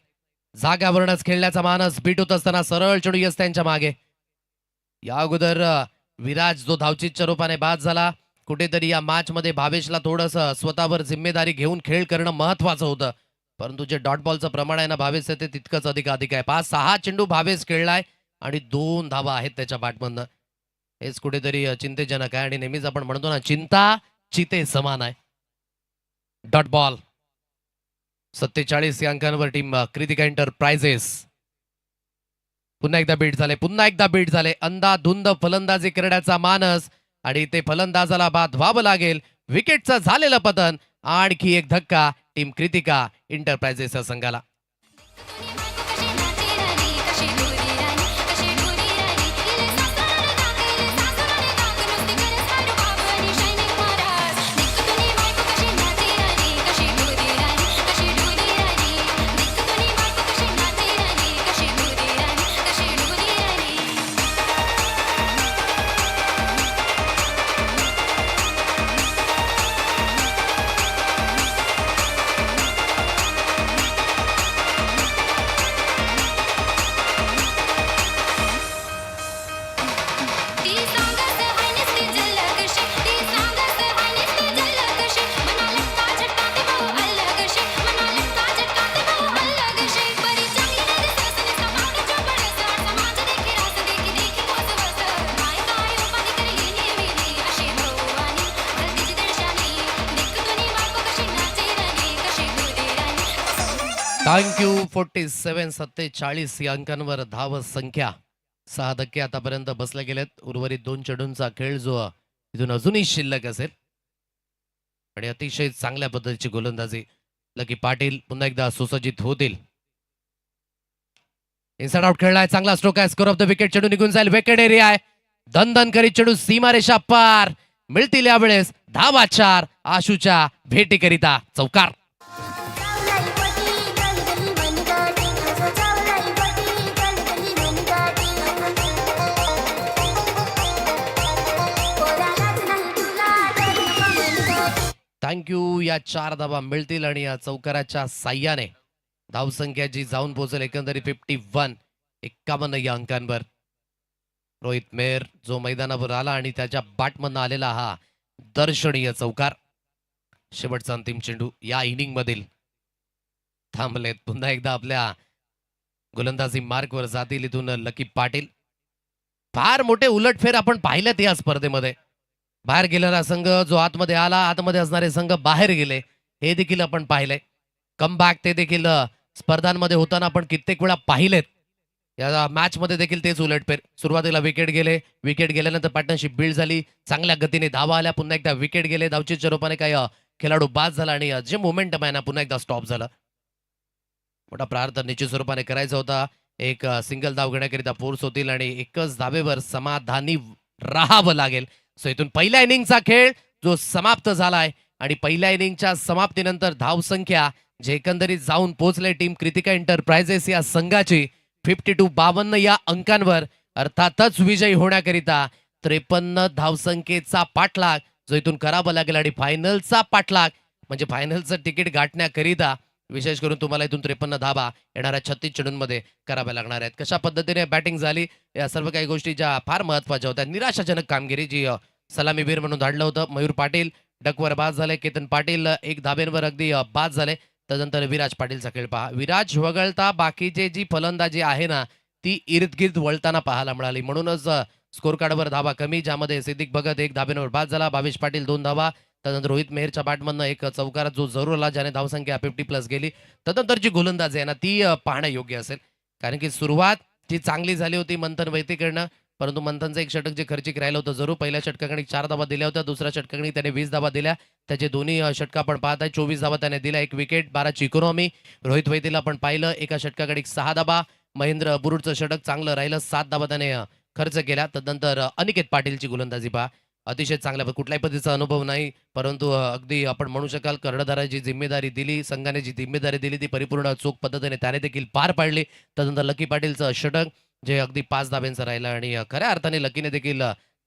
जाग्यावरूनच खेळण्याचा मानस बीट होत असताना सरळ चढू यस त्यांच्या मागे. या अगोदर विराज जो धावचीच्या रूपाने बाद झाला. कुठेतरी या मॅच मध्ये भावेशला थोडस स्वतःवर जिम्मेदारी घेऊन खेळ करणं महत्वाचं होतं, परंतु जे डॉट बॉलचं प्रमाण आहे ना भावेश ते तितकंच अधिक आहे. 5-6 चेंडू भावेश खेळलाय आणि 2 धावा आहेत त्याच्या बॅटमधनं. हेच कुठेतरी चिंतेजनक आहे आणि नेहमीच आपण म्हणतो ना, चिंता चिते समान आहे. Dot ball. 47 या अंकांवर टीम कृतिका एंटरप्राइजेस. पुन्हा एकदा बीट झाले. अंधाधुंद फलंदाजी करण्याचा मानस आणि ते फलंदाजाला बाद व्हावं लागेल. विकेटचं झालेलं पतन. आणखी एक धक्का टीम कृतिका एंटरप्राइजेस या संघाला. थँक्यू. 47 या अंकांवर धाव संख्या. 6 धक्के आतापर्यंत बसले गेलेत. उर्वरित 2 चेंडूंचा खेळ जो इथून अजूनही शिल्लक असेल आणि अतिशय चांगल्या पद्धतीची गोलंदाजी. लकी पाटील पुन्हा एकदा सुसज्जित होतील. इनसाइड आउट खेळलाय, चांगला स्ट्रोक आहे. Score of the wicket. चेंडू निघून जाईल. विकेट एरिया आहे. धन करीत चेंडू सीमारेषा पार. मिळतील यावेळेस धावा 4 आशूच्या भेटीकरिता. चौकार. थँक्यू. या 4 धावा मिळतील आणि या चौकाराच्या साह्याने धावसंख्या जी जाऊन पोहोचेल एकंदरीत 51 या अंकांवर. रोहित मेहर जो मैदानावर आला आणि त्याच्या बॅटमधनं आलेला हा दर्शनीय चौकार. शेवटचा अंतिम चेंडू या इनिंग मधील थांबलेत. पुन्हा एकदा आपल्या गोलंदाजी मार्कवर जातील इथून लकी पाटील. फार मोठे उलटफेर आपण पाहिलेत या स्पर्धेमध्ये. बाहेर गेलेला संघ जो आतमध्ये आला, आतमध्ये असणारे संघ बाहेर गेले, हे देखील आपण पाहिले. कमबॅक ते देखील स्पर्धांमध्ये होताना आपण कित्येक वेळा पाहिलेत. या मॅच मध्ये देखील तेच उलटफेर. सुरुवातीला विकेट गेल्यानंतर पार्टनरशिप बिल्ड झाली. चांगल्या गतीने धावा आल्या. पुन्हा एकदा विकेट गेले. धावचीच्या रूपाने काही खेळाडू बाद झाला आणि जे मोमेंटम आहे ना पुन्हा एकदा स्टॉप झालं. मोठा प्रार्थ निश्चित स्वरूपाने करायचा होता. एक सिंगल धाव घेण्याकरिता फोर्स होतील आणि एकच धावेवर समाधानी राहावं लागेल. सो इथून पहिल्या इनिंगचा खेळ जो समाप्त झालाय आणि पहिल्या इनिंगच्या समाप्तीनंतर धावसंख्या जे एकंदरीत जाऊन पोहोचले टीम कृतिका एंटरप्राइजेस या संघाची 52 या अंकांवर. अर्थातच विजयी होण्याकरिता 53 धावसंख्येचा पाठलाग जो इथून करावा लागेल आणि फायनलचा पाठलाग म्हणजे फायनलचं तिकीट गाठण्याकरिता विशेष करून तुम्हाला इथून 53 धावा येणाऱ्या 36 चेंडूंमध्ये कराव्या लागणार आहेत. कशा पद्धतीने बॅटिंग झाली या सर्व काही गोष्टी ज्या फार महत्वाच्या होत्या. निराशाजनक कामगिरी जी सलामीवीर म्हणून धाडलं होतं. मयूर पाटील डकवर बाद झाले. केतन पाटील 1 धाब्यांवर अगदी बाद झाले. त्यानंतर विराज पाटीलचा खेळ पहा. विराज वगळता बाकीचे जी फलंदाजी आहे ना ती इर्दगिर्द वळताना पाहायला मिळाली. म्हणूनच स्कोर कार्डवर धावा कमी, ज्यामध्ये सिद्दीक भगत 1 धाब्यांवर बाद झाला. भावेश पाटील 2 धावा. त्यानंतर रोहित मेहरच्या बॅटमधनं एक चौकार जो जरूर आला, ज्याने धावसंख्या 50+ गेली. त्यानंतरची गोलंदाजी आहे ना ती पाहणं योग्य असेल, कारण की सुरुवात जी चांगली झाली होती मंथन वैतीकडनं, परंतु मंथनचं एक षटक जे खर्चिक राहिलं होतं जरूर. पहिल्या षटकाकडे 4 धावा दिल्या होत्या. दुसऱ्या षटकाकडे त्याने 20 धावा दिल्या. त्याचे दोन्ही षटक आपण पाहत आहे. 24 धावा त्याने दिल्या. 1 विकेट, 12ची इकॉनॉमी. रोहित वैतीला आपण पाहिलं एका षटकाकडे 6 धावा. महेंद्र बुरुडचं षटक चांगलं राहिलं. 7 धावा त्याने खर्च केला. तदनंतर अनिकेत पाटीलची गोलंदाजी पहा. अतिशय चांगल्या कुठल्याही पद्धतीचा अनुभव नाही, परंतु अगदी आपण म्हणू शकाल कर्णधाराची जिम्मेदारी दिली, संघाने जी जिम्मेदारी दिली ती परिपूर्ण अचूक पद्धतीने त्याने देखील पार पाडली. त्यानंतर लकी पाटीलचं षटक जे अगदी 5 धाब्यांचं राहिलं आणि खऱ्या अर्थाने लकीने देखील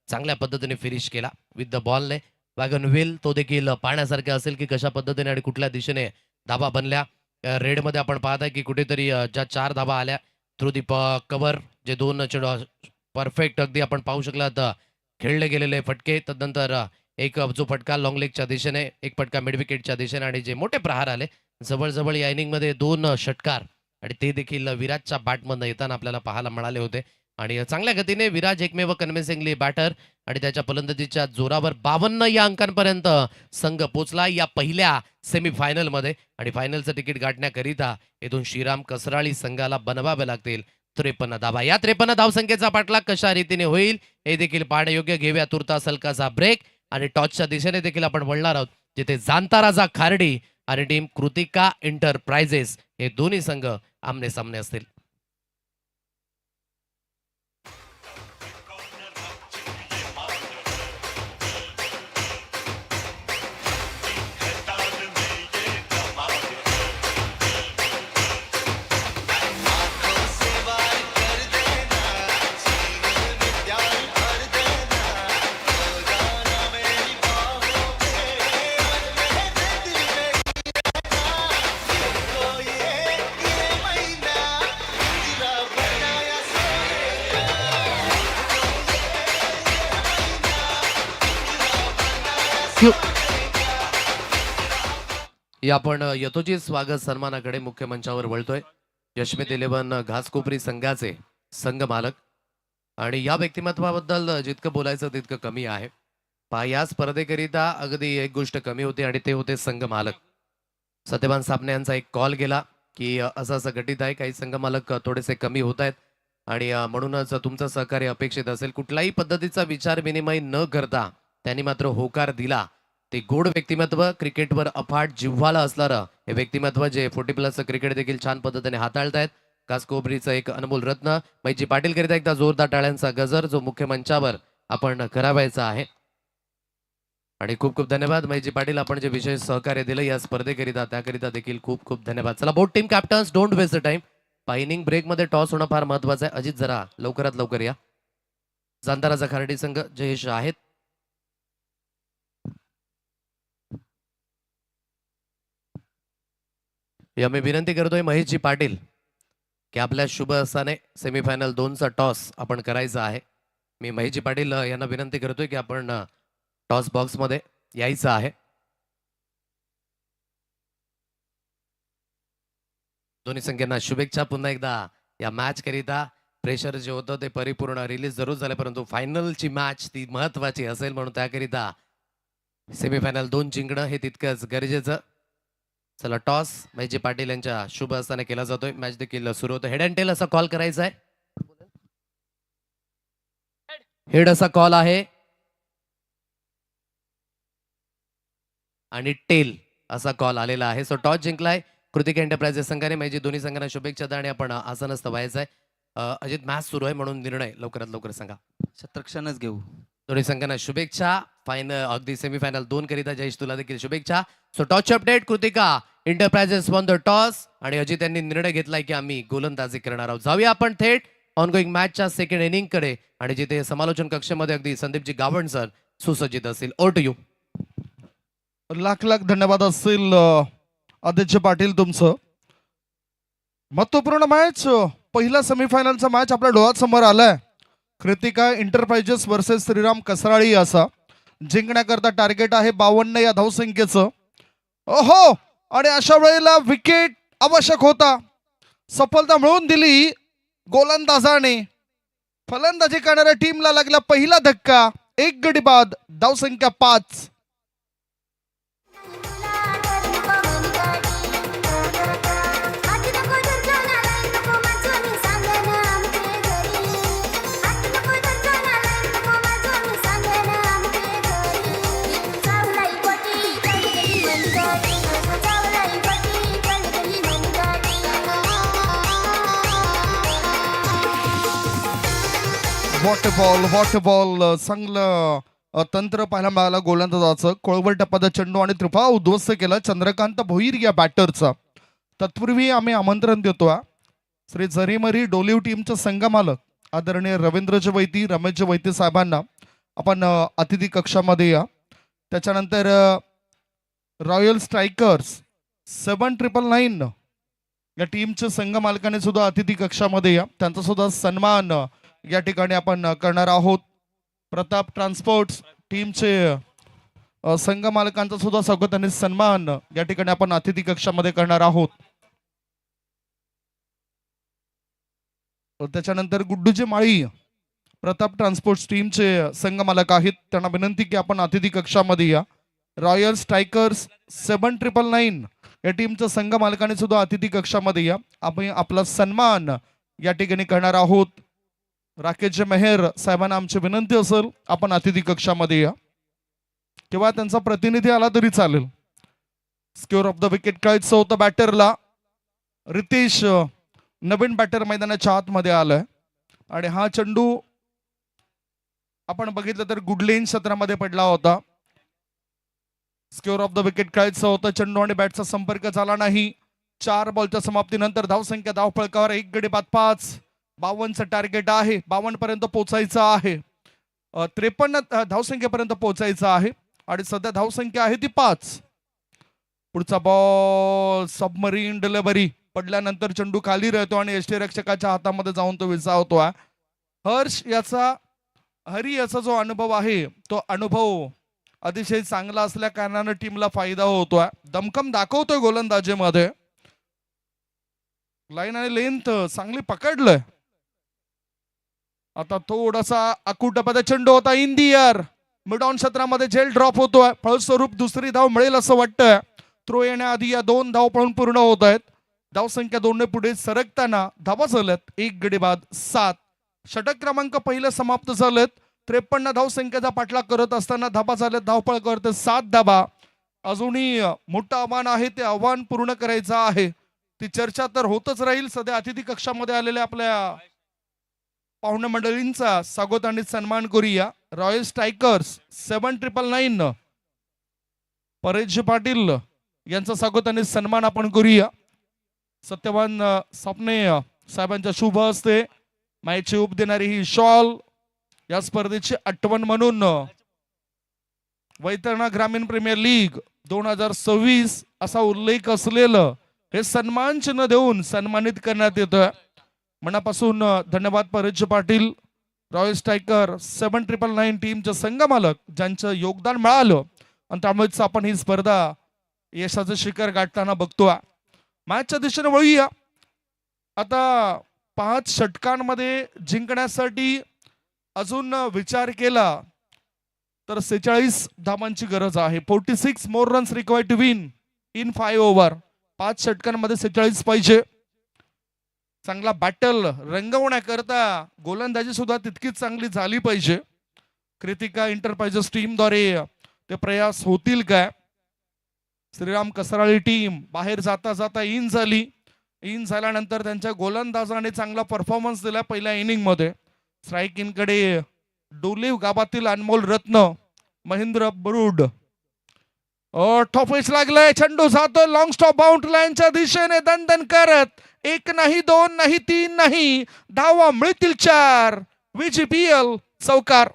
चांगल्या पद्धतीने फिनिश केला विथ द बॉलने. वॅगन व्हील तो देखील पाहण्यासारखं असेल की कशा पद्धतीने आणि कुठल्या दिशेने धाबा बनल्या. रेडमध्ये आपण पाहत आहे की कुठेतरी ज्या 4 धाबा आल्या थ्रू दी कव्हर जे 2 परफेक्ट अगदी आपण पाहू शकलात खेळले गेलेले फटके. तदनंतर एक जो फटका लॉंग लेगच्या दिशेने, एक फटका मिड विकेटच्या दिशेने आणि जे मोठे प्रहार आले जवळ या इनिंगमध्ये 2 षटकार आणि ते देखील विराजच्या बॅटमधनं येताना आपल्याला पाहायला मिळाले होते. आणि चांगल्या गतीने विराज एकमेव कन्व्हिन्सिंगली बॅटर आणि त्याच्या फलंदाजीच्या जोरावर 52 या अंकांपर्यंत संघ पोचला या पहिल्या सेमीफायनलमध्ये. आणि फायनलचं तिकीट गाठण्याकरिता येथून श्रीराम कसराळी संघाला बनवावे लागतील 53 धाबा. या 53 धावसंख्येचा पाठलाग कशा रीतीने होईल हे देखील पाहणे योग्य. घेऊया तुर्तास हलकासा ब्रेक आणि टॉसच्या दिशेने देखील आपण वळणार आहोत जिथे जाणता राजा खार्डी आणि टीम कृतिका एंटरप्राइजेस हे दोन्ही संघ आमने सामने असतील. या आपण यथोचित स्वागत सन्मानाकडे मुख्य मंचावर वळतोय. यशमेत 11 घासकोपरी संघाचे संघ मालक आणि या व्यक्तिमत्वाबद्दल जितकं बोलायचं तितकं कमी आहे. पहा या स्पर्धेकरिता अगदी एक गोष्ट कमी होती आणि ते होते संघ मालक. सत्यवान साबणे यांचा एक कॉल गेला की असं घटित आहे, काही संघ मालक थोडेसे कमी होत आहेत आणि म्हणूनच तुमचं सहकार्य अपेक्षित असेल. कुठल्याही पद्धतीचा विचार विनिमय न करता त्यांनी मात्र होकार दिला. ते गोड व्यक्तिमत्व, क्रिकेटवर अफाट जिव्हाळा असणारं हे व्यक्तिमत्व जे 40+ क्रिकेट देखील छान पद्धतीने हाताळतायत. कासकोबरीचं एक अनमोल रत्न मैजी पाटील करिता एकदा जोरदार टाळ्यांचा गजर जो मुख्य मंचावर आपण करावायचा आहे. आणि खूप खूप धन्यवाद मैजी पाटील, आपण जे विशेष सहकार्य दिलं या स्पर्धेकरिता त्याकरिता देखील खूप खूप धन्यवाद. चला both team captains don't waste the time. Inning ब्रेकमध्ये टॉस होणं फार महत्वाचं आहे. अजित जरा लवकरात लवकर या. जाणता खार्डी संघ जयेश आहेत. या मी विनंती करतोय महेशजी पाटील की आपल्या शुभ हस्ताने सेमीफायनल 2चा टॉस आपण करायचा आहे. मी महेशजी पाटील यांना विनंती करतोय की आपण टॉस बॉक्समध्ये यायचं आहे. दोन्ही संघांना शुभेच्छा पुन्हा एकदा. या मॅच करिता प्रेशर जे होतं ते परिपूर्ण रिलीज जरूर झालं, परंतु फायनलची मॅच ती महत्वाची असेल म्हणून त्याकरिता सेमीफायनल 2 जिंकणं हे तितकंच गरजेचं. चला टॉस महेशजी पाटील यांच्या शुभ हस्ताने केला जातोय. मॅच देखील सुरू होतं. हेड अँड टेल असा कॉल करायचा आहे. हेड असा कॉल आहे आणि टेल असा कॉल आलेला आहे. सो टॉस जिंकलाय कृतिका एंटरप्राइजेस संघाने. मॅच दोन्ही संघांना शुभेच्छा द्या आणि आपण आसनस्थ व्हायचं आहे. अजित मॅच सुरू आहे म्हणून निर्णय लवकरात लवकर सांगा. शतरक्षणच घेऊ. दोन्ही संघांना शुभेच्छा. फायनल अगदी सेमीफायनल 2 करिता जयेश तुला देखील शुभेच्छा. सो टॉसची update. Kritika enterprises won the toss आणि अजित यांनी निर्णय घेतलाय की आम्ही गोलंदाजी करणार आहोत. जाऊया आपण थेट ऑनगोईंग मॅचच्या सेकंड इनिंग कडे आणि जिथे समालोचन कक्षामध्ये अगदी संदीपजी गावण सर सुसज्जित असतील. Over to you. Lakh lakh धन्यवाद असतील आदित्य पाटील तुमचं. महत्वपूर्ण मॅच, पहिला सेमीफायनलचा मॅच आपल्या डोळ्यासमोर आलाय. कृतिका एंटरप्राइजेस वर्सेस श्रीराम कसराळी असा. जिंकण्याकरता टार्गेट आहे 52 या धावसंख्येचं. ओहो, आणि अशा वेळेला विकेट आवश्यक होता. सफलता मिळवून दिली गोलंदाजाने. फलंदाजी करणाऱ्या टीमला लागला पहिला धक्का. 1 गडी बाद, धावसंख्या 5. वॉटर बॉल चांगलं तंत्र पाहायला मिळालं गोलंदाजाचं. कोळवट टप्प्याचा चेंडू आणि त्रिफळा उद्ध्वस्त केला चंद्रकांत भोईर या बॅटरचा. तत्पूर्वी आम्ही आमंत्रण देतो श्री जरीमरी डोलीव टीमचे संघमालक आदरणीय रवींद्रजी वैती, रमेशजी वैती साहेबांना आपण अतिथी कक्षामध्ये या. त्याच्यानंतर रॉयल स्ट्रायकर्स 7999 या टीमचे संघ मालकाने सुद्धा अतिथी कक्षामध्ये या. त्यांचा सुद्धा सन्मान या ठिकाणी आपण करणार आहोत. प्रताप ट्रान्सपोर्ट्स टीमचे संघ मालकांचा सुद्धा स्वागत आणि सन्मान या ठिकाणी आपण अतिथी कक्षामध्ये करणार आहोत. त्याच्यानंतर गुड्डूजी माळी प्रताप ट्रान्सपोर्ट्स टीमचे संघ मालक आहेत. त्यांना विनंती की आपण अतिथी कक्षामध्ये या. रॉयल स्ट्रायकर्स 7999 या टीमच्या संघ मालकाने सुद्धा अतिथी कक्षामध्ये या. आपण आपला सन्मान या ठिकाणी करणार आहोत. राकेश मेहर साहेबांना आमची विनंती असेल आपण अतिथी कक्षामध्ये या किंवा त्यांचा प्रतिनिधी आला तरी चालेल. स्क्वेअर ऑफ द विकेट खेळायचं होतं बॅटरला. रितेश नवीन बॅटर मैदानाच्या आतमध्ये आलाय आणि हा चेंडू आपण बघितलं तर गुडलेन क्षेत्रामध्ये पडला होता. स्क्वेअर ऑफ द विकेट खेळायचं होतं. चेंडू आणि बॅटचा संपर्क झाला नाही. 4 बॉलच्या समाप्तीनंतर धावसंख्या धावफलकावर 1 गडी बाद 5. 52चं टार्गेट आहे. 52 पर्यंत पोहोचायचं आहे. 53 धावसंख्येपर्यंत पोहोचायचं आहे आणि सध्या धावसंख्या आहे ती 5. पुढचा बॉल सबमरीन डिलिव्हरी पडल्यानंतर चेंडू खाली राहतो आणि यष्टीरक्षकाच्या हातामध्ये जाऊन तो विसावतो. हरी याचा जो अनुभव आहे तो अनुभव अतिशय चांगला असल्या कारणाने टीमला फायदा होतोय. दमखम दाखवतोय गोलंदाजीमध्ये. लाईन आणि लेंथ चांगली पकडलंय. आता थोडासा आकुटप्याचा चेंडू होता in the air. Mid on क्षेत्रामध्ये झेल ड्रॉप होतोय. फलस्वरूप दुसरी धाव मिळेल असं वाटतंय. थ्रो येण्याआधी या 2 धाव पळून पूर्ण होत आहेत. धावसंख्या 2 ने पुढे सरकताना धावा झाल्यात 1 गडी बाद 7. षटक क्रमांक पहिले समाप्त झालेत. 53 धावसंख्येचा पाठलाग करत असताना धाबा झाल्यात. धावपळ करते 7 धाबा. अजूनही मोठं आव्हान आहे. ते आव्हान पूर्ण करायचं आहे. ती चर्चा तर होतच राहील. सध्या अतिथी कक्षामध्ये आलेल्या आपल्या पाहुणे मंडळींचा स्वागत आणि सन्मान करूया. रॉयल स्ट्रायकर्स 7999 परेश पाटील यांचा स्वागत आणि सन्मान आपण करूया. सत्यवान स्वप्ने साहेबांच्या शुभ हस्ते माहिती उप देणारी ही शॉल या स्पर्धेची आठवण म्हणून वैतरणा ग्रामीण प्रीमियर लीग 2026 असा उल्लेख असलेलं हे सन्मान चिन्ह देऊन सन्मानित करण्यात येतोय. मनापासून धन्यवाद परेश पाटील. रॉयल स्ट्रायकर 7999 टीमचे संघ मालक ज्यांचं योगदान मिळालं आणि त्यामुळेच आपण ही स्पर्धा यशाचं शिखर गाठताना बघतोय. मॅचच्या दिशेने वळूया. आता 5 षटकांमध्ये जिंकण्यासाठी अजून विचार केला तर 46 धावांची गरज आहे. 46 more runs required to win in 5 over. 5 षटकांमध्ये 46 पाहिजे. चांगला बॅटल रंगवण्याकरता गोलंदाजी सुद्धा तितकीच चांगली झाली पाहिजे. कृतिका एंटरप्राइजेस टीमद्वारे ते प्रयास होतील काय? श्रीराम कसराळी टीम बाहेर जाता जाता इन झाली. इन झाल्यानंतर त्यांच्या गोलंदाजाने चांगला परफॉर्मन्स दिला पहिल्या इनिंग मध्ये. स्ट्राईक इन कडे डोलीव गावातील अनमोल रत्न महेंद्र बरुड. टॉपिच लागलाय. चेंडू जातो लॉंग स्टॉप बाउंड्री लाईनच्या दिशेने दणदण करत. 1 नाही 2 नाही 3 नाही धावा मिळतील 4. VGPL चौकार.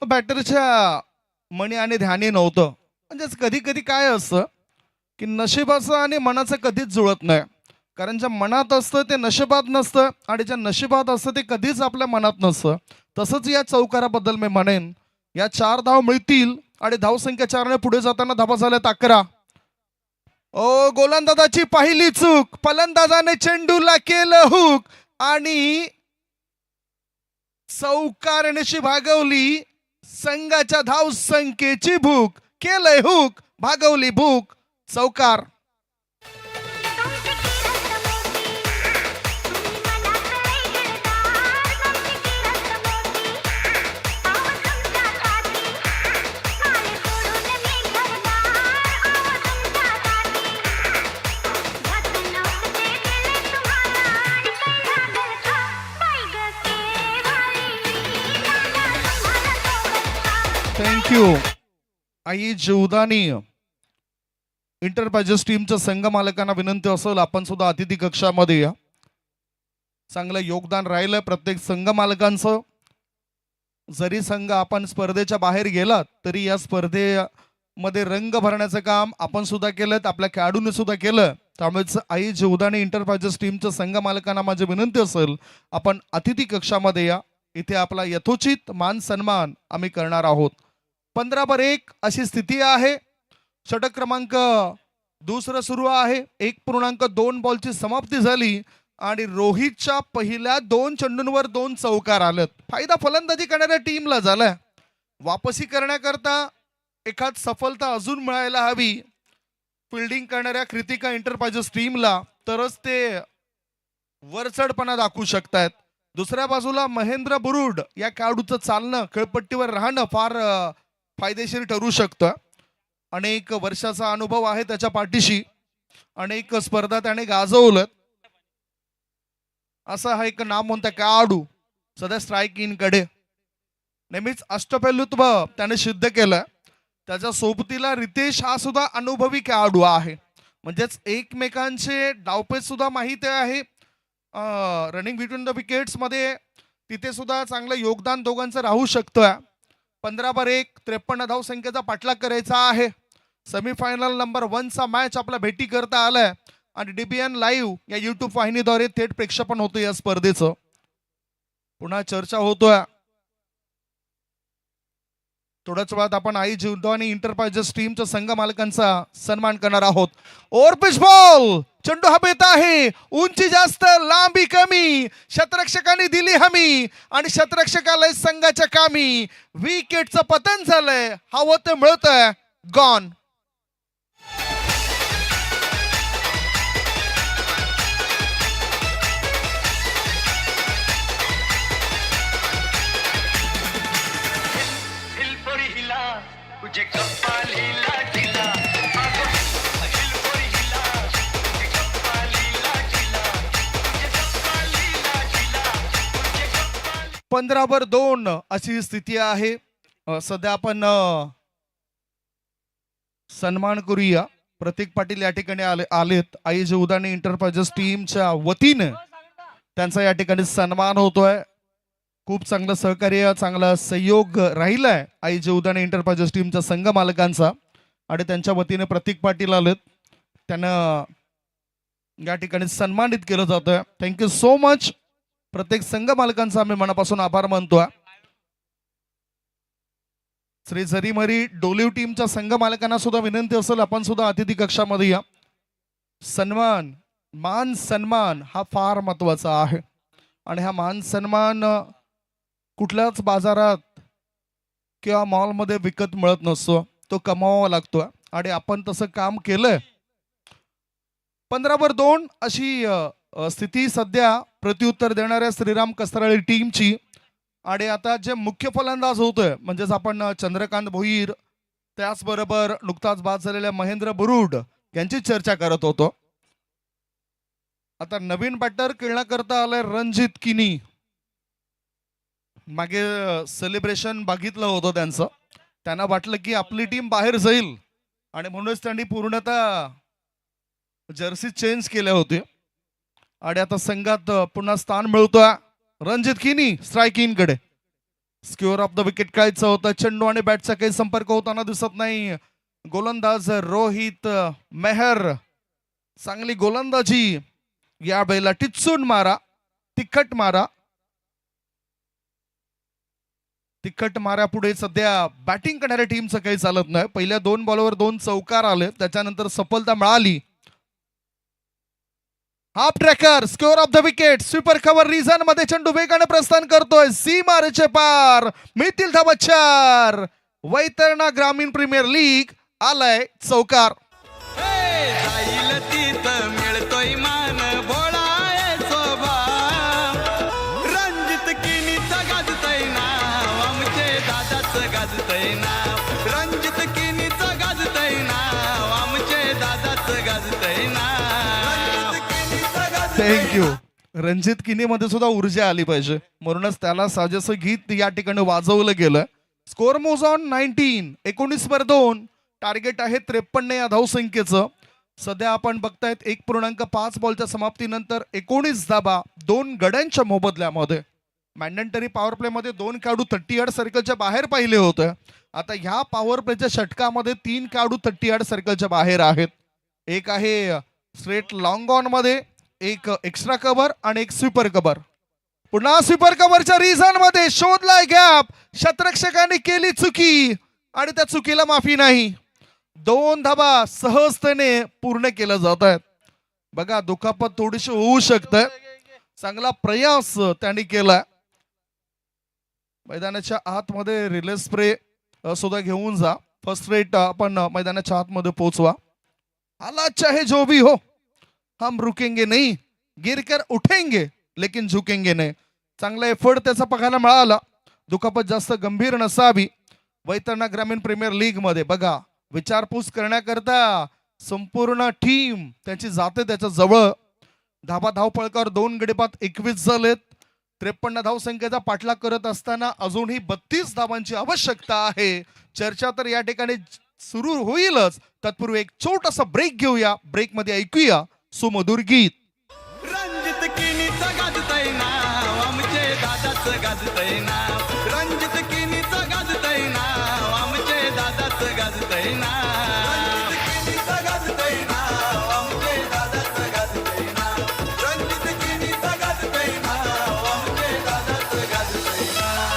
बॅटरच्या मनी आणि ध्यानी नव्हतं. म्हणजेच कधी कधी काय असतं की नशिबाचं आणि मनाचं कधीच जुळत नाही. कारण ज्या मनात असतं ते नशिबात नसतं आणि ज्या नशिबात असतं ते कधीच आपल्या मनात नसतं. तसंच या चौकाराबद्दल मी म्हणेन. या 4 धाव मिळतील आणि धावसंख्या 4 ने पुढे जाताना धावा झाल्यात 11. गोलंदाजाची पहिली चूक. फलंदाजाने चेंडूला केलं हुक आणि चौकारण्याशी भागवली संघाच्या धावसंख्येची भूक. केलंय हुक, भागवली भूक. चौकार. थँक्यू. आई जीवदानी इंटरप्राइजेस टीमच्या संघ मालकांना विनंती असेल आपण सुद्धा अतिथी कक्षामध्ये या. चांगलं योगदान राहिलं प्रत्येक संघ मालकांचं. जरी संघ आपण स्पर्धेच्या बाहेर गेलात तरी या स्पर्धेमध्ये रंग भरण्याचं काम आपण सुद्धा केलं, आपल्या खेळाडूंनी सुद्धा केलं. त्यामुळेच आई जीवदानी इंटरप्राइजेस टीमच्या संघ मालकांना माझी विनंती असेल आपण अतिथी कक्षामध्ये या. इथे आपला यथोचित मान सन्मान आम्ही करणार आहोत. 15-1 अशी स्थिती आहे. षटक क्रमांक दुसरं सुरू आहे. 1.2 बॉलची समाप्ती झाली आणि रोहितच्या पहिल्या 2 चेंडूंवर 2 चौकार आलेत. फायदा फलंदाजी करणाऱ्या टीमला झालाय. वापसी करण्याकरता एखाद सफलता अजून मिळायला हवी फिल्डिंग करणाऱ्या कृतिका इंटरप्राइजेस टीमला, तरच ते वरचढपणा दाखवू शकतायत. दुसऱ्या बाजूला महेंद्र बुरुड या खेळाडूचं चालणं खेळपट्टीवर राहणं फार फायदेशीर ठरू शकतं. अनेक वर्षाचा अनुभव आहे त्याच्या पाठीशी. अनेक स्पर्धा त्याने गाजवलं. असा हा एक नामवंत खेळाडू सध्या स्ट्राईक इन कडे नेहमीच अष्टपैलुत्व त्याने सिद्ध केलं. त्याच्या सोबतीला रितेश हा सुद्धा अनुभवी खेळाडू आहे. म्हणजेच एकमेकांचे डावपेच सुद्धा माहिती आहे. रनिंग बिटवीन द विकेट्स मध्ये तिथे सुद्धा चांगलं योगदान दोघांचं राहू शकतं. 15-1 53 धावसंख्येचा पाठलाग करायचा आहे. सेमीफायनल नंबर 1 चा मॅच आपला भेटी करता आलाय आणि डीबीएन लाईव्ह या युट्यूब वाहिनीद्वारे थेट प्रक्षेपण होतं या स्पर्धेचं. पुन्हा चर्चा होतोय. थोड्याच वेळात आपण आई जीवदानी इंटरप्राइजेस टीमच्या संघ मालकांचा सन्मान करणार आहोत. ओव्हर पिच बॉल, चेंडू हवेत आहे, उंची जास्त लांबी कमी, शतरक्षकांनी दिली हमी आणि शतरक्षकाला संघाच्या कामी. विकेटचं पतन झालंय, हवं ते मिळतंय, गॉन. तुझे कपालीला दिला अगं, अहिल पोरी हिला. तुझे कपालीला दिला, तुझे कपालीला दिला, तुझे कपाली. 15-2 अशी स्थिती आहे. सध्या आपण सन्मान करूया. प्रतीक पाटील या ठिकाणी आलेत. आई जीवदानी इंटरप्राइजेस टीमच्या वतीने त्यांचा या ठिकाणी सन्मान होतोय. खूप चांगलं सहकार्य, चांगला सहयोग राहिलाय आई जीवदानी इंटरप्राइजेस टीमच्या संघ मालकांचा आणि त्यांच्या वतीने प्रतीक पाटील आलेत. त्यांना या ठिकाणी सन्मानित केलं जातंय. Thank you so much. प्रत्येक संघ मालकांचा आम्ही मनापासून आभार मानतोय. श्री झरीमरी डोलीव टीमच्या संघ मालकांना सुद्धा विनंती असेल आपण सुद्धा अतिथी कक्षामध्ये या. सन्मान, मान सन्मान हा फार महत्वाचा आहे आणि हा मान सन्मान कुठल्याच बाजारात किंवा मॉलमध्ये विकत मिळत नसतो. तो कमावावा लागतो आणि आपण तसं काम केलंय. 15-2 अशी स्थिती सध्या प्रत्युत्तर देणाऱ्या श्रीराम कसराळी टीमची. आणि आता जे मुख्य फलंदाज होतोय म्हणजेच आपण चंद्रकांत भोईर त्याचबरोबर नुकताच बाद झालेल्या महेंद्र बुरुड यांची चर्चा करत होतो. आता नवीन बॅटर खेळण्याकरता आलाय रणजित किनी. मागे सेलिब्रेशन बघितलं होतं त्यांचं. त्यांना वाटलं की आपली टीम बाहेर जाईल आणि म्हणूनच त्यांनी पूर्णतः जर्सी चेंज केले होते आणि आता संघात पुन्हा स्थान मिळतोय. रणजित किनी स्ट्रायकिंग कडे. स्क्वेअर ऑफ द विकेट काढायचं होतं. चेंडू आणि बॅटचा काही संपर्क होताना दिसत नाही. गोलंदाज रोहित मेहर चांगली गोलंदाजी. या वेळेला टिचून मारा, तिखट मारा. तिखट माऱ्यापुढे सध्या बॅटिंग करणाऱ्या टीमचं काही चालत नाही. पहिल्या 2 बॉलवर 2 चौकार आले, त्याच्यानंतर सफलता मिळाली. Half tracker, score of the wicket, sweeper cover reason मध्ये चेंडू वेगाने प्रस्थान करतोय. सीमारेचे पार, मिळतील धावा 4. वैतरणा ग्रामीण प्रीमियर लीग आलाय चौकार. मिळतोय मान बोळाय स्वभाव. रणजित किनीचं गाजतय नाव, आमचे दादाचं गाजतय नाव. रणजित किनीचं गाजतय नाव, आमचे दादाचं गाजतय नाव. थँक्यू. रणजित किनी मध्ये सुद्धा ऊर्जा आली पाहिजे म्हणूनच त्याला साजेसं गीत या ठिकाणी वाजवलं गेलं. स्कोर मोज ऑन 19 टार्गेट आहे 53 या धावसंख्येचं. सध्या आपण बघतायत 1.5 बॉलच्या समाप्तीनंतर 19 धाबा 2 गड्यांच्या मोबदल्यामध्ये. मॅन्डेटरी पॉवर प्ले मध्ये 2 खेळाडू 30 यार्ड सर्कलच्या बाहेर पाहिले होते. आता ह्या पॉवर प्लेच्या षटकामध्ये 3 खेळाडू 30 यार्ड सर्कलच्या बाहेर आहेत. एक आहे स्ट्रेट लॉंग ऑन मध्ये, एक एक्स्ट्रा कव्हर आणि एक स्वीपर कव्हर. पुन्हा स्वीपर कव्हरच्या रिझन मध्ये शोधलाय गॅप, शतरक्षकांनी केली चुकी आणि त्या चुकीला माफी नाही. 2 धाबा सहजतेने पूर्ण केलं जात आहेत. बघा दुखापत थोडीशी होऊ शकते, चांगला प्रयास त्यांनी केलाय. मैदानाच्या आतमध्ये रिले स्प्रे सुद्धा घेऊन जा. फर्स्ट रेट आपण मैदानाच्या आतमध्ये पोहोचवा. आला चाहे जो भी हो, हम रुकेंगे नहीं, गिरकर उठेंगे लेकिन झुकेंगे नहीं. चांगला एफर्ट त्याचा बघायला मिळाला. दुखापत जास्त गंभीर नसावी. वैतरणा ग्रामीण प्रीमियर लीग मध्ये बघा विचारपूस करण्याकरता संपूर्ण टीम त्यांची जाते त्याच्या जवळ. धावपळकर 2 गडीपात 21 झालेत. 53 धावसंख्येचा पाठलाग करत असताना अजूनही 32 धावांची आवश्यकता आहे. चर्चा तर या ठिकाणी सुरू होईलच. तत्पूर्वी एक छोटासा ब्रेक घेऊया. ब्रेक मध्ये ऐकूया सुमधुर गीत. रणजित किनीचा गाजतय नाव, आमचे दादाच गाजतय नाव. रणजित किनीचा गाजतय नाव, आमचे दादाच गाजतय नाव. रणजित किनीचा गाजतय नाव, आमचे दादाच गाजतय नाव. रणजित किनीचा गाजतय नाव, आमचे दादाच गाजतय नाव.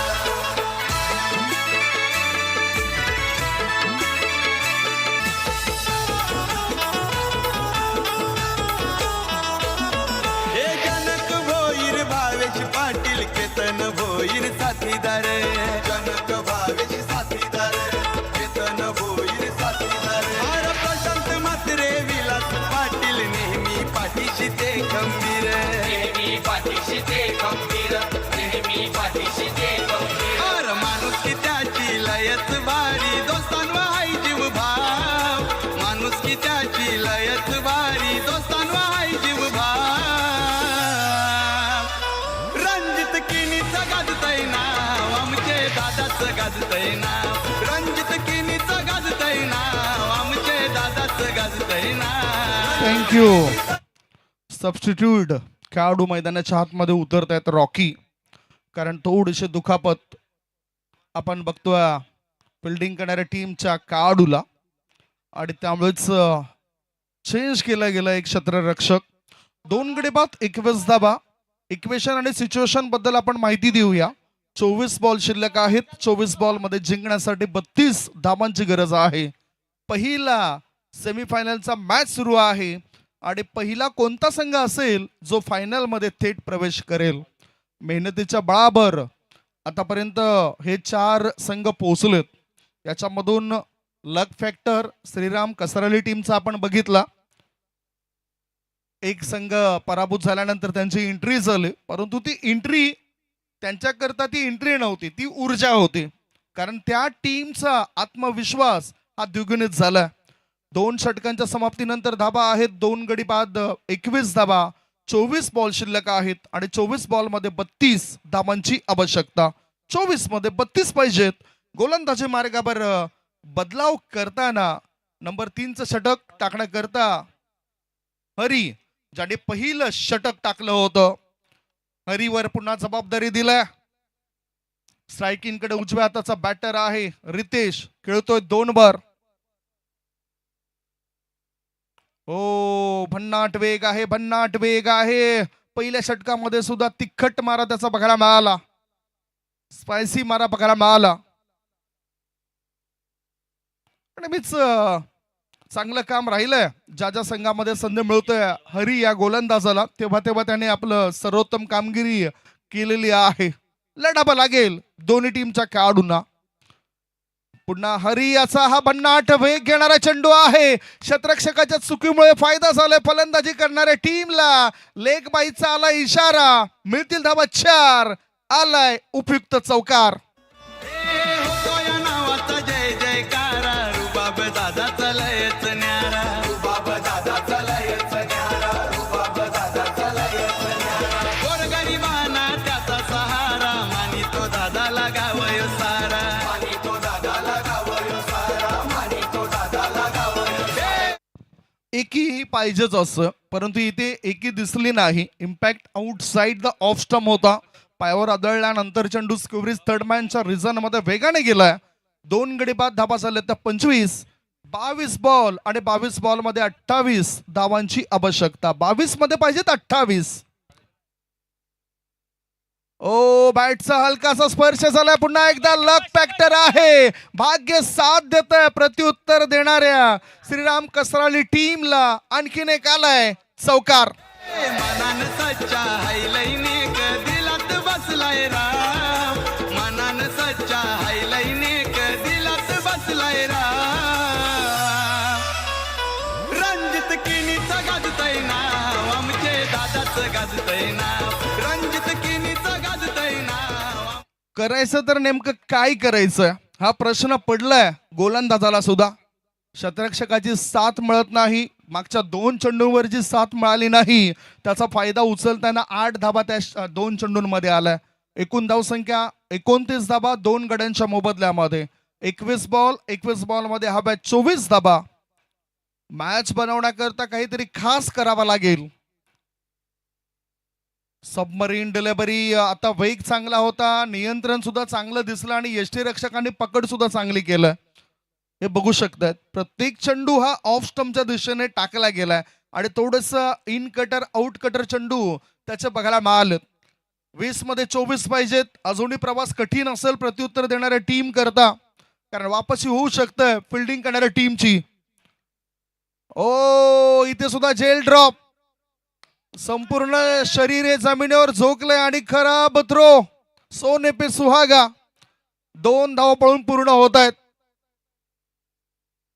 हे जनक भोईर भावेश पाटील केतन भोईर साथीदार. जनक भावेश साथीदार, केतन भोईर साथीदार. आर प्रशांत म्हात्रे विलास पाटील नेहमी पाठीशी ते खंबीर. नेहमी पाठीशी ते खंबीर, नेहमी पाठीशी ते खंबीर. आर माणूस की त्याची लयच भारी, दोस्तांवर हाय जीव भाव. माणूस की त्याची लयच भारी, दोस्तांवर हाय जीव भाव. रणजित किनीचा गाजतय नाव, आमचे दादाच गाजतय नाव. रणजित किनीचा गाजतय नाव, आमचे दादाच गाजतय नाव. थँक्यू. सबस्टिट्यूट खेळाडू मैदानाच्या आतमध्ये उतरत आहेत रॉकी, कारण थोडीशी दुखापत आपण बघतोय फिल्डिंग करणाऱ्या टीमच्या खेळाडूला आणि त्यामुळेच चेंज केला गेला एक क्षेत्ररक्षक. 2 गडीबाद 21 धाबा. इक्वेशन आणि सिच्युएशन बद्दल आपण माहिती देऊया. 24 बॉल शिल्लक आहेत. 24 बॉल मध्ये जिंकण्यासाठी 32 धाबांची गरज आहे. पहिला सेमीफायनलचा मॅच सुरू आहे आणि पहिला कोणता संघ असेल जो फायनल मध्ये थेट प्रवेश करेल. मेहनतीच्या बळावर आतापर्यंत हे 4 संघ पोहोचलेत. याच्यामधून लक फॅक्टर श्रीराम कसराली टीमचा आपण बघितला. एक संघ पराभूत झाल्यानंतर त्यांची एंट्री झाली, परंतु ती एंट्री त्यांच्याकरता ती एंट्री नव्हती, ती ऊर्जा होती. कारण त्या टीमचा आत्मविश्वास हा द्विगुणित झाला. 2 षटकांच्या समाप्तीनंतर धाबा आहेत 2 गडी बाद 21 धाबा. 24 बॉल शिल्लक आहेत आणि 24 बॉल मध्ये 32 धाबांची आवश्यकता. 24 मध्ये 32 पाहिजेत. गोलंदाजी मार्गावर बदलाव करताना नंबर 3चं षटक टाकण्याकरता हरी, ज्याने पहिलं षटक टाकलं होतं, हरीवर पुन्हा जबाबदारी दिल्या. स्ट्रायकिंग कडे उजव्या हाताचा बॅटर आहे रितेश, खेळतोय 2 बार. हो, भन्नाट वेग आहे, भन्नाट वेग आहे. पहिल्या षटकामध्ये सुद्धा तिखट मारा त्याचा बघायला मिळाला, स्पायसी मारा बघायला मिळाला. नेहमीच चांगलं काम राहिलंय. ज्या ज्या संघामध्ये संधी मिळतोय हरी या गोलंदाजाला, तेव्हा तेव्हा त्याने आपलं सर्वोत्तम कामगिरी केलेली आहे. लढावा लागेल दोन्ही टीमच्या खेळाडूंना. पुन्हा हरी याचा हा भन्नाट वेग घेणारा चेंडू आहे. क्षेत्ररक्षकाच्या चुकीमुळे फायदा झालाय फलंदाजी करणाऱ्या टीमला. लेग बाईचा आला इशारा, मिळतील धावा 4. आलाय उपयुक्त चौकार. होतो या नावाचा जय जयकारा, रुबाब दादाचा लयच न्यारा. रुबाब दादाचा लयच न्यारा, रुबाब दादाचा लयच न्यारा. गोरगरिबांना त्याचा सहारा, मानितो दादाला गावय सारा. एकी पाहिजेच असं, परंतु इथे एकी दिसली नाही. Impact outside the off stump होता. पायावर आदळल्यानंतर चेंडू स्क्युरिस थर्ड मॅनच्या रिझन मध्ये वेगाने गेलाय. 2 गडी बाद धाबा झाले तर 25. 22 बॉल आणि 22 बॉल मध्ये 28 धावांची आवश्यकता. 22 मध्ये पाहिजेत 28. ओ बॅटचा हलकासा स्पर्श झालाय. पुन्हा एकदा लक फॅक्टर आहे. भाग्य साथ देत आहे प्रत्युत्तर देणाऱ्या श्रीराम कसराळी टीमला. आणखीन एक आलाय चौकार. मनान सच्चा हायलाईने दिलात बसलाय राम. मनान सच्चा हायलाईने दिलात बसलाय राम. रणजित किनीचा गाजतय नाव. आमचे दादाच गाजतय नाव. रणजित किनीचा गाजतय नाव. करायचं तर नेमकं काय करायचं हा प्रश्न पडलाय गोलंदाजाला सुद्धा. शतरक्षकाची साथ मिळत नाही. मागच्या 2 चेंडूंवर जी साथ मिळाली नाही त्याचा फायदा उचलताना 8 धाबा त्या 2 चेंडूंमध्ये आलाय. एकूण धावसंख्या 29 धाबा 2 गड्यांच्या मोबदल्यामध्ये. 21 बॉल मध्ये हा बॅच 24 धाबा. मॅच बनवण्याकरता काहीतरी खास करावा लागेल. सबमरीन डिलिव्हरी आता वेग चांगला होता. नियंत्रण सुद्धा चांगलं दिसलं आणि यष्टीरक्षकांनी पकड सुद्धा चांगली केलं. हे बघू शकतात प्रत्येक चेंडू हा ऑफ स्टंपच्या दिशेने टाकला गेलाय आणि थोडस इन कटर आउट कटर चेंडू त्याचे बघायला मिळाले. 20 मध्ये 24 पाहिजेत. अजूनही प्रवास कठीण असेल प्रत्युत्तर देणाऱ्या टीम करता, कारण वापसी होऊ शकतं फिल्डिंग करणाऱ्या टीमची. ओ इथे सुद्धा जेल ड्रॉप. संपूर्ण शरीर हे जमिनीवर झोकलंय आणि खराब थ्रो. सोने पे सुहागा. 2 धाव पळून पूर्ण होत आहेत.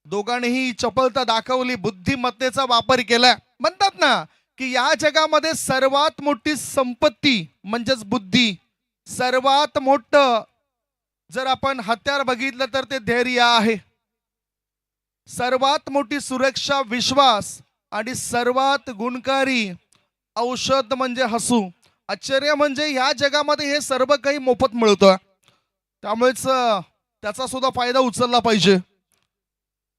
दोघांनीही चपलता दाखवली. बुद्धिमत्तेचा वापर केलाय. म्हणतात ना की या जगामध्ये सर्वात मोठी संपत्ती म्हणजेच बुद्धी. सर्वात मोठं जर आपण हत्यार बघितलं तर ते धैर्य आहे. सर्वात मोठी सुरक्षा विश्वास आणि सर्वात गुणकारी औषध म्हणजे हसू. आश्चर्य म्हणजे ह्या जगामध्ये हे सर्व काही मोफत मिळतं. त्यामुळेच त्याचा सुद्धा फायदा उचलला पाहिजे.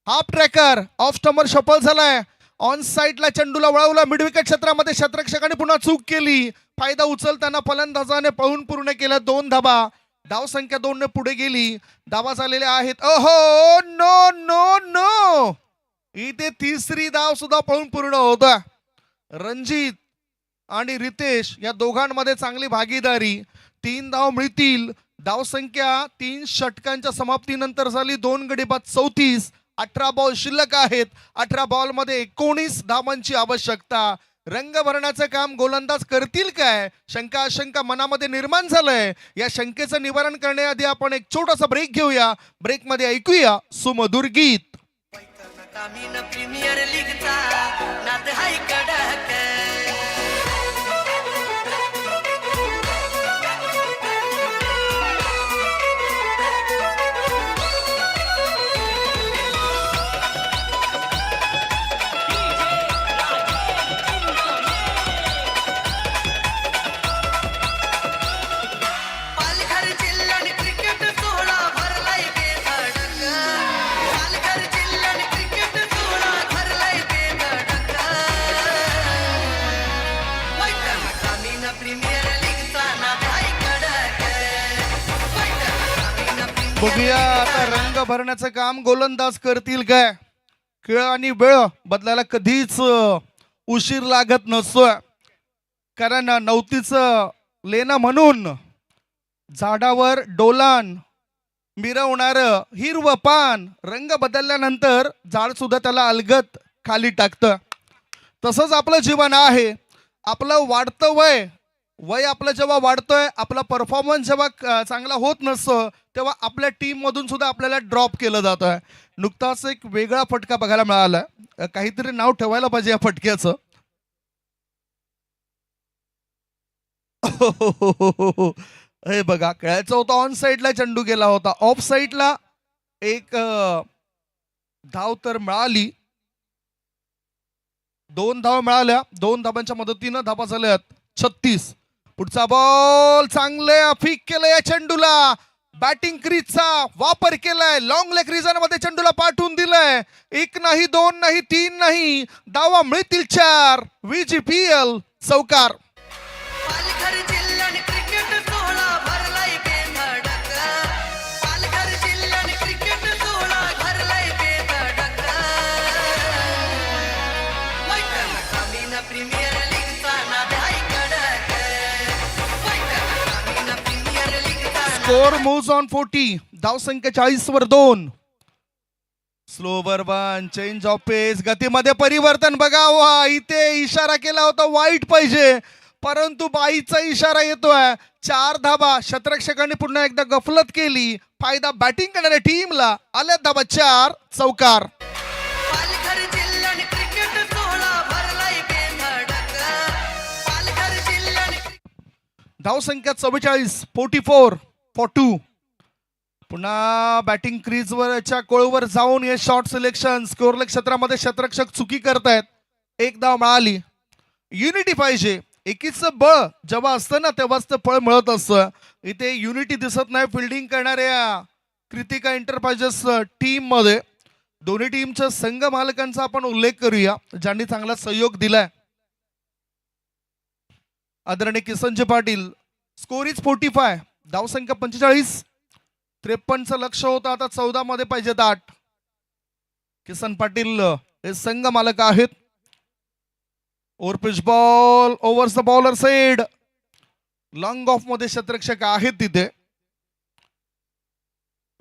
हाफ ट्रॅकर ऑफ स्टंपर सफल झालाय. ऑन साइडला चेंडूला वळवला. मिड विकेट क्षेत्रामध्ये शतरक्षकाने पुन्हा चूक केली. फायदा उचलताना फलंदाजाने पळून पूर्ण केलं. 2 धाबा. धावसंख्या 2 ने पुढे गेली. धावा झालेल्या आहेत. ओहो नो नो नो. इथे 3री धाव सुद्धा पळून पूर्ण होता. रणजित आणि रितेश या दोघांमध्ये चांगली भागीदारी. 3 धाव मिळतील. धावसंख्या 3 षटकांच्या समाप्तीनंतर झाली. 2 गडी बाद 34. 18 बॉल शिल्लक आहेत. 18 बॉल मध्ये 19 धावांची आवश्यकता. रंग भरण्याचं काम गोलंदाज करतील काय? शंका आशंका मनामध्ये निर्माण झालंय. या शंकेचं निवारण करण्याआधी आपण एक छोटासा ब्रेक घेऊया. ब्रेक मध्ये ऐकूया सुमधुर गीत. प्रीमियर लीगचा नाद हाय कडक. पालघर जिल्ह्यात क्रिकेट सोहळा भरलाय बेधडक. पालघर जिल्ह्यात क्रिकेट सोहळा भरलाय बेधडक. ग्रामीण प्रीमियर लीगचा नाद हाय कडक. बघूया आता रंग भरण्याचं काम गोलंदाज करतील काय? खेळ आणि वेळ बदलायला कधीच उशीर लागत नसतोय. कारण नवतीचं लेणं म्हणून झाडावर डोलान मिरवणार हिरवं पान. रंग बदलल्यानंतर झाड सुद्धा त्याला अलगत खाली टाकतं. तसंच आपलं जीवन आहे. आपलं वाढतं वय आपलं जेव्हा वाढतोय, आपला परफॉर्मन्स जेव्हा चांगला होत नसतो, तेव्हा आपल्या टीम मधून सुद्धा आपल्याला ड्रॉप केलं जात आहे. नुकताच एक वेगळा फटका बघायला मिळाला. काहीतरी नाव ठेवायला पाहिजे या फटक्याचं. हे बघा खेळायचं होतं. ऑन साइडला चेंडू गेला होता. ऑफ साइडला एक धाव तर मिळाली. 2 धावा मिळाल्या. 2 धावांच्या मदतीनं धावा झाल्यात 36. पुढचा बॉल चांगले अफिक केलं या चेंडूला. बॅटिंग क्रीजचा वापर केलाय. लॉंग लेग मध्ये चेंडूला पाठवून दिलाय. एक नाही, दोन नाही, तीन नाही, धावा मिळतील 4. VGPL चौकार. पालघर जिल्ह्याने क्रिकेट सोहळा भरलाय बेधडक. पालघर जिल्ह्याने क्रिकेट सोहळा भरलाय बेधडक. ग्रामीण प्रीमियर लीगचा नाद आहे कडक. ग्रामीण प्रीमियर लीगचा स्कोर मूव्स ऑन 40. धावसंख्या 40 वर 2. स्लो बर्बन चेंज ऑफ पेस. गतीमध्ये परिवर्तन बघावा. इथे इशारा केला होता वाईट पाहिजे, परंतु बाईचा इशारा येतोय. 4 धाबा. शतरक्षकांनी पुन्हा एकदा गफलत केली. फायदा बॅटिंग करणाऱ्या टीमला. आल्या धाबा 4. चौकार. पालघर जिल्ह्याने क्रिकेट सोहळा भरलाय बेधडक. पालघर जिल्ह्याने धावसंख्या 44. 44 for 2. पुन्हा बॅटिंग क्रीजवरच्या कोळवर जाऊन हे शॉर्ट सिलेक्शन. स्कोरलेग क्षेत्रामध्ये शतरक्षक चुकी करतायत. एक धाव मिळाली. युनिटी पाहिजे. एकीच बळ जेव्हा असतं ना तेव्हाच ते फळ मिळत असतं. इथे युनिटी दिसत नाही फिल्डिंग करणाऱ्या कृतिका एंटरप्राइजेस टीम मध्ये. दोन्ही टीमच्या संघ मालकांचा आपण उल्लेख करूया ज्यांनी चांगला सहयोग दिलाय. आदरणीय किसनजी पाटील. Score is 45. धावसंख्या 45. 53चं लक्ष होतं, आता 14 मध्ये पाहिजेत 8. किसन पाटील हे संघ मालक आहेत. Over pitch ball. Over the bowler side. Long of मध्ये शतरक्षक आहेत तिथे.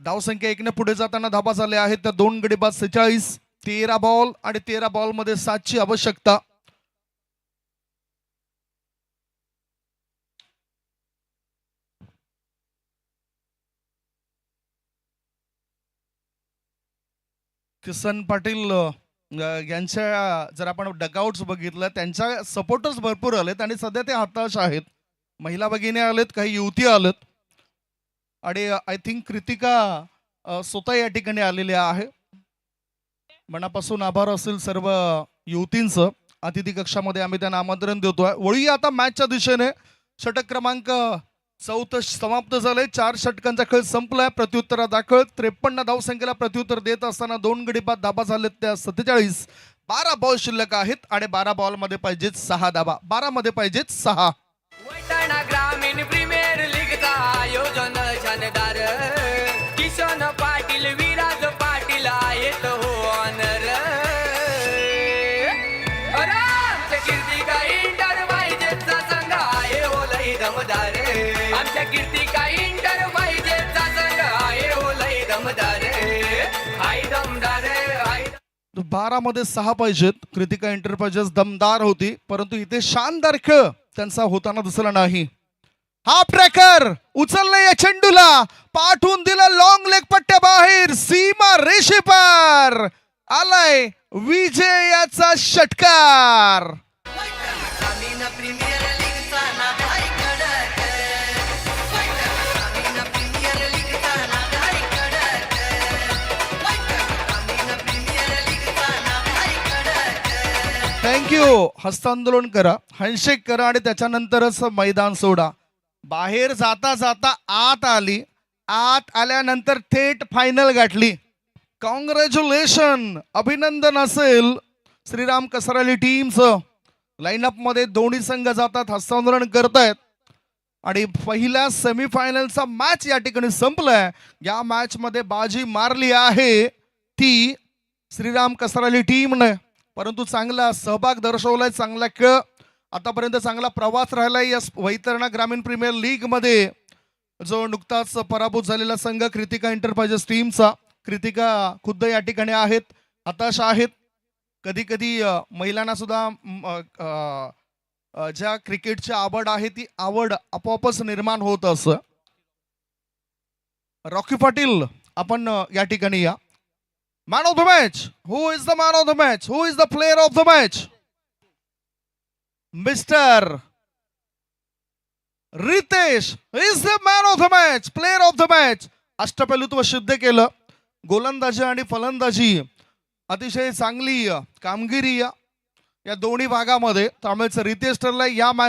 धावसंख्या 1 ने पुढे जाताना धाबा झाले आहेत त्या 2 गडी बाद 46. 13 बॉल आणि 13 बॉल मध्ये 7ची आवश्यकता. किसन पाटील यांच्या जर आपण डकआउट्स बघितलं त्यांच्या सपोर्टर्स भरपूर आलेत आणि सध्या ते हताश आहेत. महिला भगिनी आलेत, काही युवती आलेत आणि आय थिंक कृतिका स्वतः या ठिकाणी आलेली आहे. मनापासून आभार असेल सर्व युवतींचं. अतिथी कक्षामध्ये आम्ही त्यांना आमंत्रण देतोय. वळूया आता मॅचच्या दिशेने. षटक क्रमांक 14 समाप्त झाले. 4 षटकांचा खेळ संपलाय. प्रत्युत्तरा दाखल 53 धावसंख्येला प्रत्युत्तर देत असताना 2 गडी बाद धाबा झालेत त्या 47. 12 बॉल शिल्लक आहेत आणि 12 बॉल मध्ये पाहिजेत 6 धाबा. 12 मध्ये पाहिजेत 6. वैतरणा ग्रामीण प्रीमियर लीगचा आयोजन शानदार. किशन पाटील विराज पाटील आहेत हो ऑनर. आमच्या कीर्तिका इंटरप्राइजेसचा संघ आहे हो लई दमदार. आमच्या कीर्तिका इंटरप्राइजेसचा संघ आहे हो लई दमदार. हाय दमदार हाय. 12 मध्ये 6 पाहिजेत. कृतिका एंटरप्राइजेस दमदार होती, परंतु इथे शानदार खेळ त्यांचा होताना दिसला नाही. हा ट्रॅकर उचलला या चेंडूला. पाठवून दिला लॉंग लेग पट्ट्या बाहेर. सीमा रेषेपार आलाय विजयाचा षटकार. ग्रामीण प्रीमियर लीगचा नाद आहे कडक. ग्रामीण प्रीमियर लीगचा नाद आहे कडक. ग्रामीण प्रीमियर लीगचा नाद आहे कडक. थँक्यू. हस्तांदोलन करा, हँडशेक करा आणि त्याच्यानंतरच मैदान सोडा. बाहेर जाता जाता आत आली. आत आल्यानंतर थेट फायनल गाठली. कॉंग्रॅच्युलेशन. अभिनंदन असेल श्रीराम कसराली टीमचं. लाईनअप मध्ये दोन्ही संघ जातात, हस्तांदोलन करतायत आणि पहिल्या सेमीफायनलचा मॅच या ठिकाणी संपलाय. या मॅच मध्ये बाजी मारली आहे ती श्रीराम कसराली टीमने, परंतु चांगला सहभाग दर्शवलाय, चांगला खेळ आतापर्यंत, चांगला प्रवास राहिलाय या वैतरणा ग्रामीण प्रीमियर लीग मध्ये. जो नुकताच पराभूत झालेला संघ कृतिका एंटरप्राइजेस टीमचा. कृतिका खुद्द या ठिकाणी आहेत, हताश आहेत. कधी कधी महिलांना सुद्धा ज्या क्रिकेटची आवड आहे ती आवड आपोआपच निर्माण होत असं. रॉकी पाटील आपण या ठिकाणी या. Man of the match. Who is the man of the match? Who is the player of the match? Mister Ritesh is the man of the match, player of the match. अष्टपैलुत्व सिद्ध केलं. गोलंदाजी आणि फलंदाजी अतिशय चांगली कामगिरी या दोन्ही भागामध्ये. त्यामुळे रितेश ठरलाय या मॅच